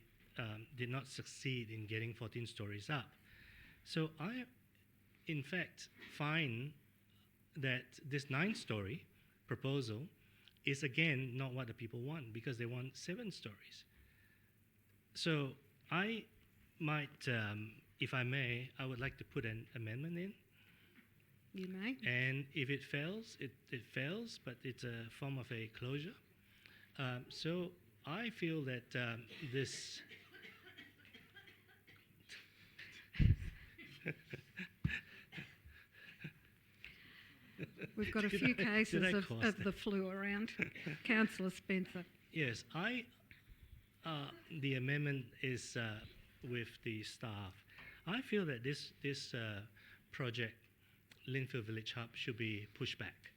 did not succeed in getting 14 stories up. So I, in fact, find that this 9-story proposal is again not what the people want, because they want 7 stories. So I might, if I may, I would like to put an amendment in. You may. And if it fails, it fails, but it's a form of a closure. So I feel that this We've got a few cases of the flu around. Councillor Spencer. Yes, the amendment is with the staff. I feel that this project, Linfield Village Hub, should be pushed back,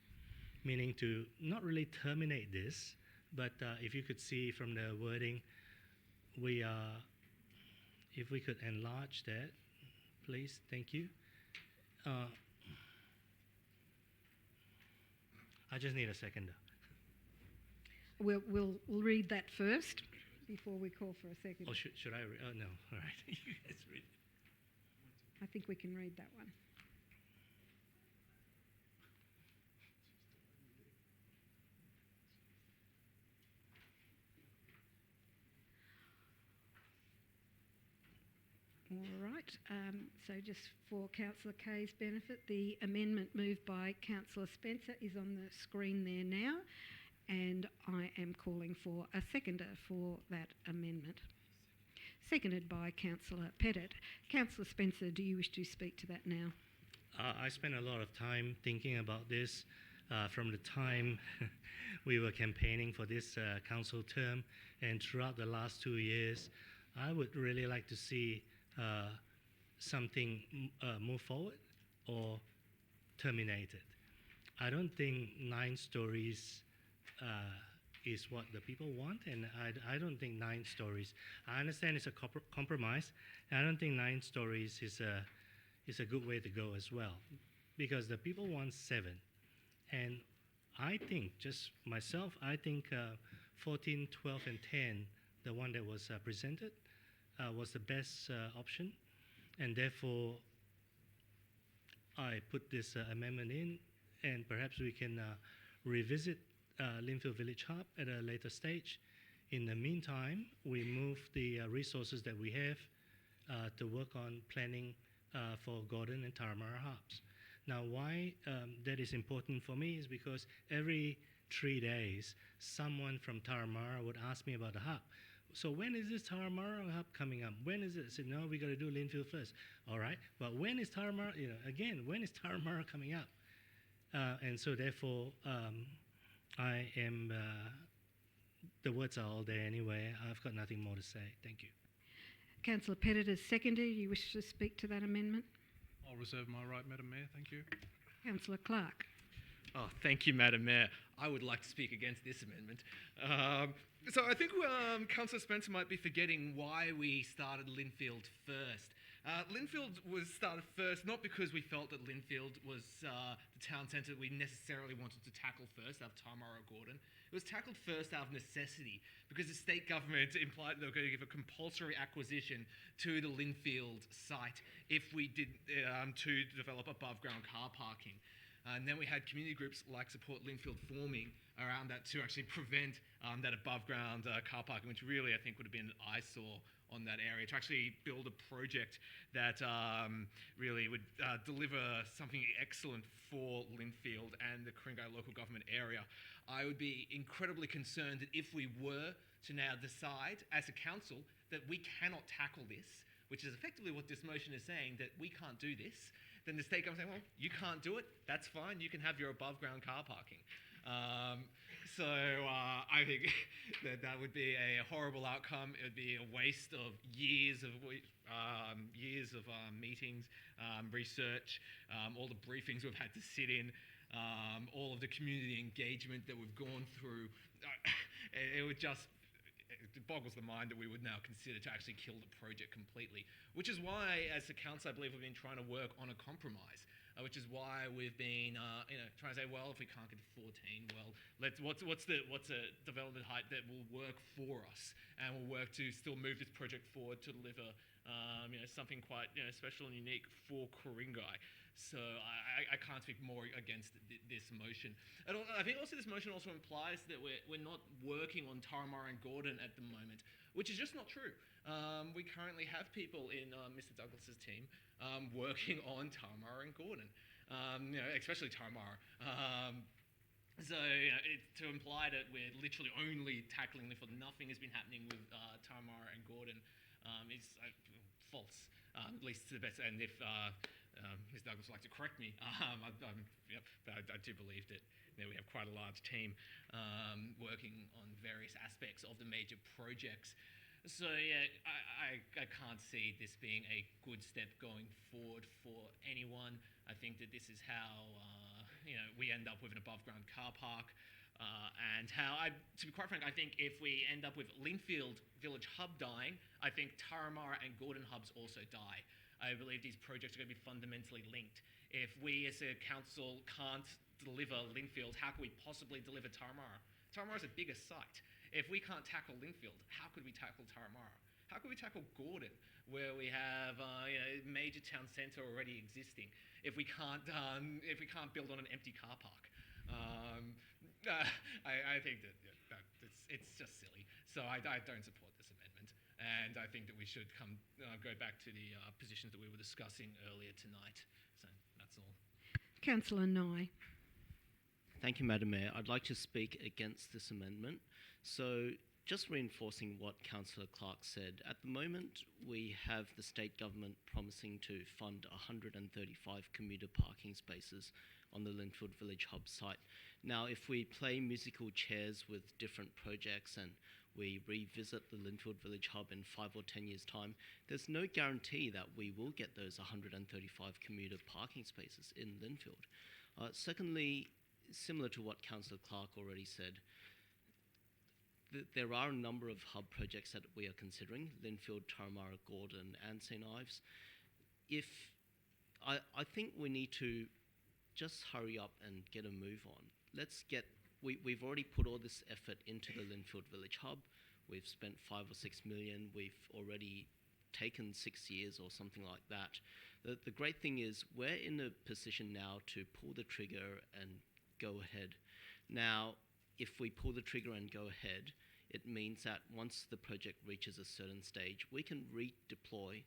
meaning to not really terminate this, but if you could see from the wording, if we could enlarge that, please, thank you. I just need a second. We'll read that first before we call for a second. Oh, should I read? Oh, no. All right. You guys read it. I think we can read that one. All right. So just for Councillor Kay's benefit, the amendment moved by Councillor Spencer is on the screen there now, and I am calling for a seconder for that amendment. Seconded by Councillor Pettit. Councillor Spencer, do you wish to speak to that now? I spent a lot of time thinking about this from the time we were campaigning for this council term, and throughout the last 2 years, I would really like to see something move forward or terminated. I don't think 9 stories is what the people want, and I don't think 9 stories. I understand it's a compromise, and I don't think 9 stories is a good way to go as well, because the people want 7, and I think, just myself, I think 14, 12, and 10, the one that was presented, was the best option, and therefore I put this amendment in, and perhaps we can revisit Linfield Village Hub at a later stage. In the meantime, we move the resources that we have to work on planning for Gordon and Tarramara hubs. Now, why that is important for me is because every 3 days, someone from Tarramara would ask me about the hub. So when is this Tarramara hub coming up? When is it? I said, no, we got to do Linfield first. All right, but when is Tarramara, again, when is Tarramara coming up? And so therefore, I am, the words are all there anyway. I've got nothing more to say. Thank you. Councillor Pettit is seconded. You wish to speak to that amendment? I'll reserve my right, Madam Mayor. Thank you. Councillor Clark. Oh, thank you, Madam Mayor. I would like to speak against this amendment. So I think Councillor Spencer might be forgetting why we started Linfield first. Linfield was started first not because we felt that Linfield was the town centre we necessarily wanted to tackle first out of Tarramara or Gordon. It was tackled first out of necessity because the state government implied they were going to give a compulsory acquisition to the Linfield site if we did to develop above ground car parking. And then we had community groups like Support Linfield forming around that to actually prevent that above ground car parking, which really I think would have been an eyesore on that area, to actually build a project that really would deliver something excellent for Linfield and the Ku-ring-gai local government area. I would be incredibly concerned that if we were to now decide as a council that we cannot tackle this, which is effectively what this motion is saying, that we can't do this, then the state government saying, well, you can't do it, that's fine, you can have your above ground car parking. So I think that would be a horrible outcome. It would be a waste of years of meetings, research, all the briefings we've had to sit in, all of the community engagement that we've gone through. It would just, it boggles the mind that we would now consider to actually kill the project completely, which is why, as a council, I believe we've been trying to work on a compromise. Which is why we've been, trying to say, well, if we can't get to 14, well, what's a development height that will work for us, and will work to still move this project forward to deliver, something quite, special and unique for Ku-ring-gai. So I can't speak more against this motion. And I think also this motion also implies that we're not working on Tarramara and Gordon at the moment, which is just not true. We currently have people in Mr. Douglas's team working on Tarramara and Gordon, especially Tarramara. So to imply that we're literally only tackling Linfield, nothing has been happening with Tarramara and Gordon is false, at least to the best. And if Ms. Douglas would like to correct me, but I do believe that we have quite a large team working on various aspects of the major projects. So yeah, I can't see this being a good step going forward for anyone. I think that this is how we end up with an above-ground car park, and to be quite frank, I think if we end up with Linfield Village Hub dying, I think Turramurra and Gordon Hubs also die. I believe these projects are going to be fundamentally linked. If we as a council can't deliver Linfield, how can we possibly deliver Turramurra? Turramurra is a bigger site. If we can't tackle Linfield, how could we tackle Turramurra? How could we tackle Gordon, where we have major town centre already existing? If we can't build on an empty car park, I think that it's just silly. So I don't support this amendment, and I think that we should go back to the positions that we were discussing earlier tonight. So that's all. Councillor Nye. Thank you, Madam Mayor. I'd like to speak against this amendment. So just reinforcing what Councillor Clark said, at the moment we have the state government promising to fund 135 commuter parking spaces on the Linfield Village Hub site. Now, if we play musical chairs with different projects and we revisit the Linfield Village Hub in 5 or 10 years' time, there's no guarantee that we will get those 135 commuter parking spaces in Linfield. Secondly, similar to what Councillor Clark already said, there are a number of hub projects that we are considering, Linfield, Turramurra, Gordon and St Ives. I think we need to just hurry up and get a move on. We've already put all this effort into the Linfield Village Hub. We've spent 5 or 6 million. We've already taken 6 years or something like that. The great thing is we're in a position now to pull the trigger and go ahead. Now, if we pull the trigger and go ahead, it means that once the project reaches a certain stage, we can redeploy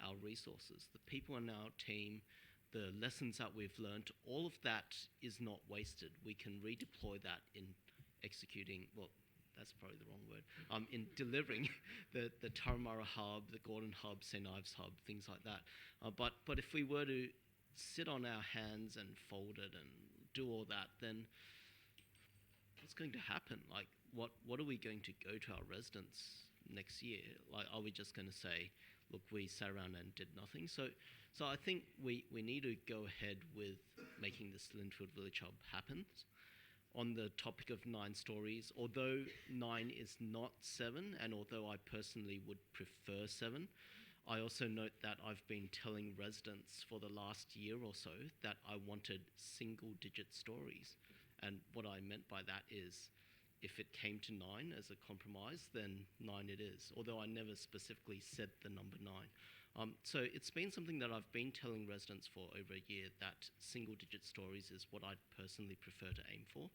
our resources. The people on our team, the lessons that we've learned, all of that is not wasted. We can redeploy that in executing, well, that's probably the wrong word, in delivering the Turramurra Hub, the Gordon Hub, St Ives Hub, things like that. But if we were to sit on our hands and fold it and do all that, then what's going to happen? Like, what are we going to go to our residents next year? Like, are we just going to say, look, we sat around and did nothing? So I think we need to go ahead with making this Linfield Village Hub happen. On the topic of 9 stories, although 9 is not 7, and although I personally would prefer 7, I also note that I've been telling residents for the last year or so that I wanted single-digit stories. And what I meant by that is, if it came to 9 as a compromise, then 9 it is, although I never specifically said the number 9. So it's been something that I've been telling residents for over a year, that single-digit stories is what I'd personally prefer to aim for.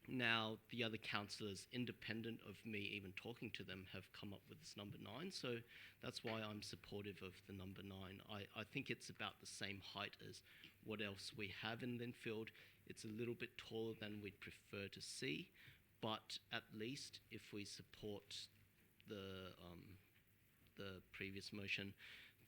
Now, the other councillors, independent of me even talking to them, have come up with this number 9, so that's why I'm supportive of the number 9. I think it's about the same height as what else we have in Linfield. It's a little bit taller than we'd prefer to see, but at least if we support the previous motion,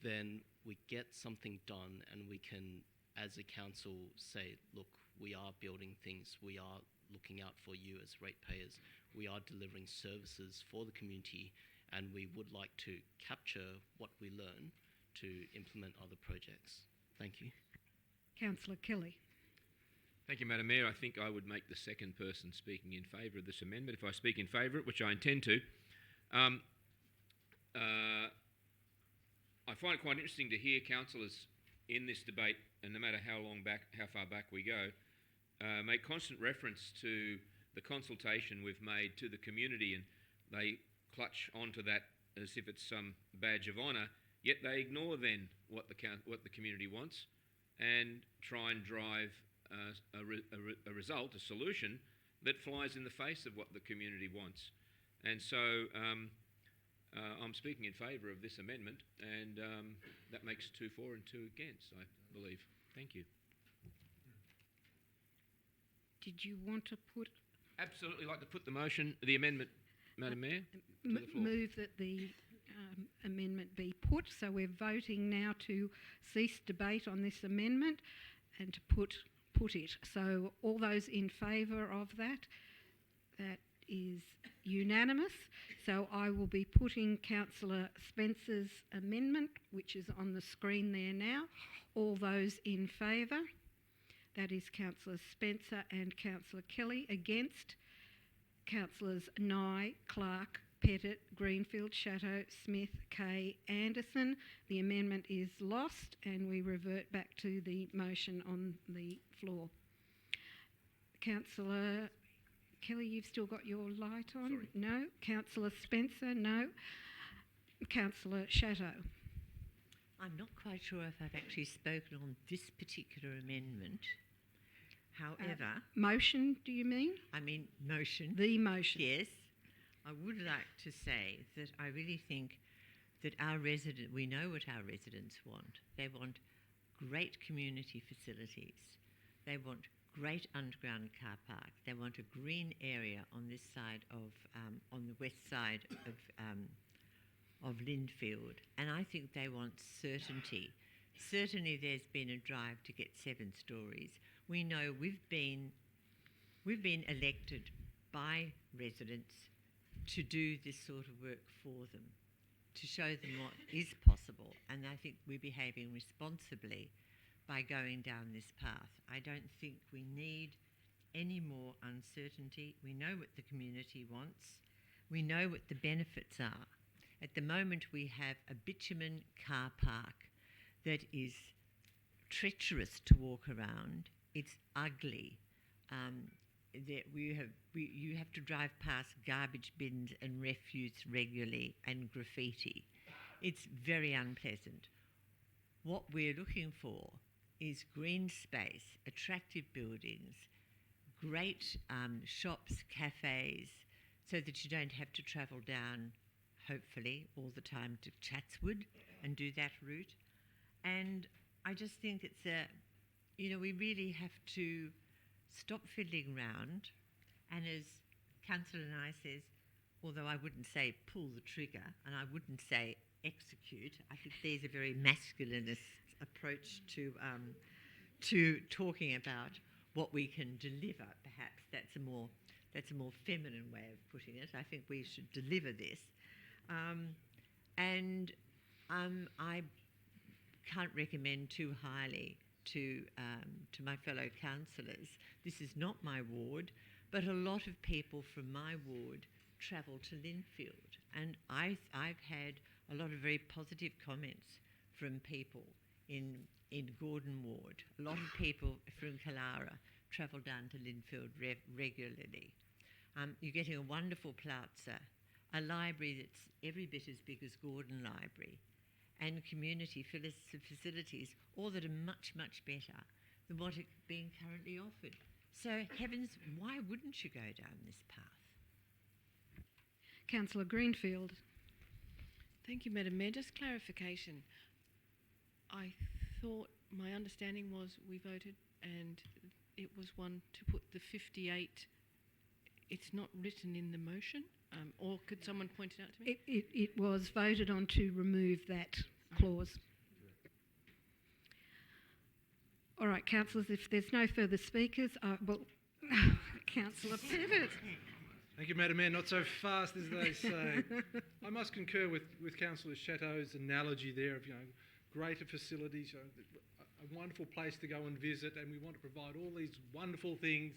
then we get something done and we can, as a council, say, look, we are building things, we are looking out for you as ratepayers, we are delivering services for the community, and we would like to capture what we learn to implement other projects. Thank you. Councillor Kelly. Thank you, Madam Mayor. I think I would make the second person speaking in favour of this amendment if I speak in favour of it, which I intend to. I find it quite interesting to hear councillors in this debate, and no matter how far back we go, make constant reference to the consultation we've made to the community, and they clutch onto that as if it's some badge of honour, yet they ignore then what the community wants and try and drive a result, a solution, that flies in the face of what the community wants. And so I'm speaking in favour of this amendment, and that makes 2 for and 2 against, I believe. Thank you. Did you want to put... Absolutely like to put the amendment, Madam Mayor, to the floor. Move that the amendment be put put. So we're voting now to cease debate on this amendment and to put it. So all those in favour of that, that is unanimous. So I will be putting Councillor Spencer's amendment, which is on the screen there now. All those in favour, that is Councillor Spencer and Councillor Kelly. Against, Councillors Nye, Clark, Pettit, Greenfield, Chatto, Smith, Kay, Anderson. The amendment is lost and we revert back to the motion on the floor. Councillor Kelly, you've still got your light on? Sorry. No. Councillor Spencer, no. Councillor Chatto. I'm not quite sure if I've actually spoken on this particular amendment. However, Motion, do you mean? I mean motion. The motion. Yes. I would like to say that I really think that we know what our residents want. They want great community facilities. They want great underground car park. They want a green area on this side of, on the west side of Lindfield. And I think they want certainty. Certainly there's been a drive to get 7 stories. We know we've been elected by residents to do this sort of work for them, to show them what is possible. And I think we're behaving responsibly by going down this path. I don't think we need any more uncertainty. We know what the community wants. We know what the benefits are. At the moment we have a bitumen car park that is treacherous to walk around. It's ugly. You have to drive past garbage bins and refuse regularly and graffiti. It's very unpleasant. What we're looking for is green space, attractive buildings, great shops, cafes, so that you don't have to travel down, hopefully, all the time to Chatswood and do that route. And I just think it's we really have to stop fiddling round, and as Councillor Nye says, although I wouldn't say pull the trigger and I wouldn't say execute, I think there's a very masculinist approach to talking about what we can deliver. Perhaps that's a more feminine way of putting it. I think we should deliver this, and I can't recommend too highly to my fellow councillors. This is not my ward, but a lot of people from my ward travel to Lindfield, and I've had a lot of very positive comments from people in Gordon Ward. A lot of people from Kalara travel down to Lindfield regularly. You're getting a wonderful plaza, a library that's every bit as big as Gordon Library, and community facilities, all that are much, much better than what is being currently offered. So, heavens, why wouldn't you go down this path? Councillor Greenfield. Thank you, Madam Mayor. Just clarification. I thought my understanding was we voted and it was one to put the 58. It's not written in the motion, or could someone point it out to me? It was voted on to remove that clause. All right, councillors, if there's no further speakers, Councillor Pettit. Thank you, Madam Mayor. Not so fast, as they say. I must concur with Councillor Chatto's analogy there of, greater facilities, a wonderful place to go and visit, and we want to provide all these wonderful things.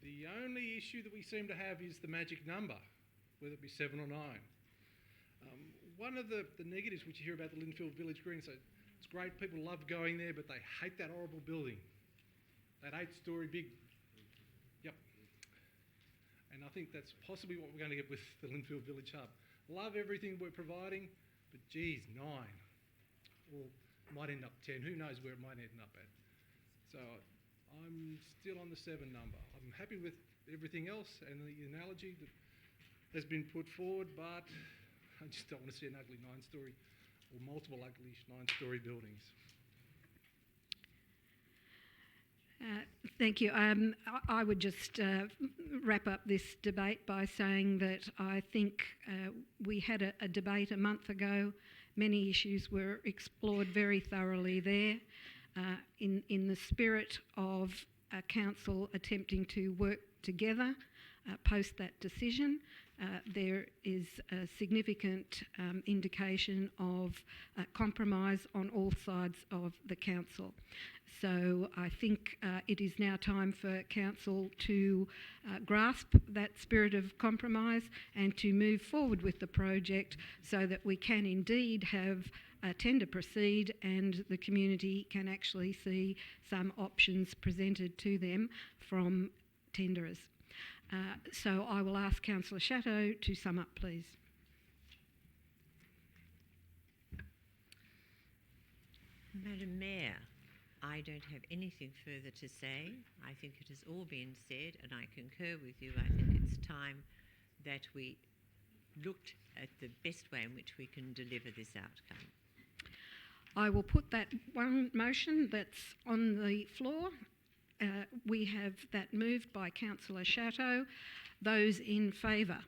The only issue that we seem to have is the magic number, whether it be 7 or 9. One of the negatives which you hear about the Lindfield Village Green, so it's great, people love going there, but they hate that horrible building. That 8-storey big, yep. And I think that's possibly what we're going to get with the Lindfield Village Hub. Love everything we're providing, but geez, 9. Or might end up 10. Who knows where it might end up at. So I'm still on the 7 number. I'm happy with everything else and the analogy that has been put forward, but I just don't want to see an ugly 9-storey or multiple ugly 9-storey buildings. Thank you. I would just wrap up this debate by saying that I think we had a debate a month ago. Many issues were explored very thoroughly there in the spirit of council attempting to work together post that decision. There is a significant indication of compromise on all sides of the council. So I think it is now time for council to grasp that spirit of compromise and to move forward with the project so that we can indeed have a tender proceed and the community can actually see some options presented to them from tenderers. So I will ask Councillor Chateau to sum up, please. Madam Mayor, I don't have anything further to say. I think it has all been said and I concur with you. I think it's time that we looked at the best way in which we can deliver this outcome. I will put that one motion that's on the floor. We have that moved by Councillor Chateau. Those in favour?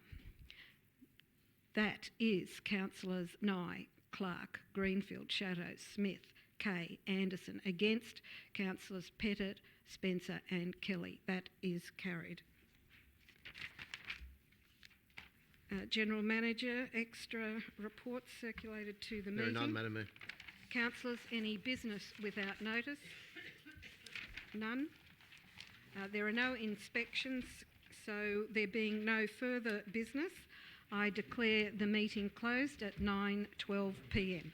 That is Councillors Nye, Clark, Greenfield, Chateau, Smith, Kay, Anderson. Against, Councillors Pettit, Spencer and Kelly. That is carried. General Manager, extra reports circulated to the meeting. There are none, Madam Mayor. Councillors, any business without notice? None. There are no inspections, so there being no further business, I declare the meeting closed at 9:12 p.m.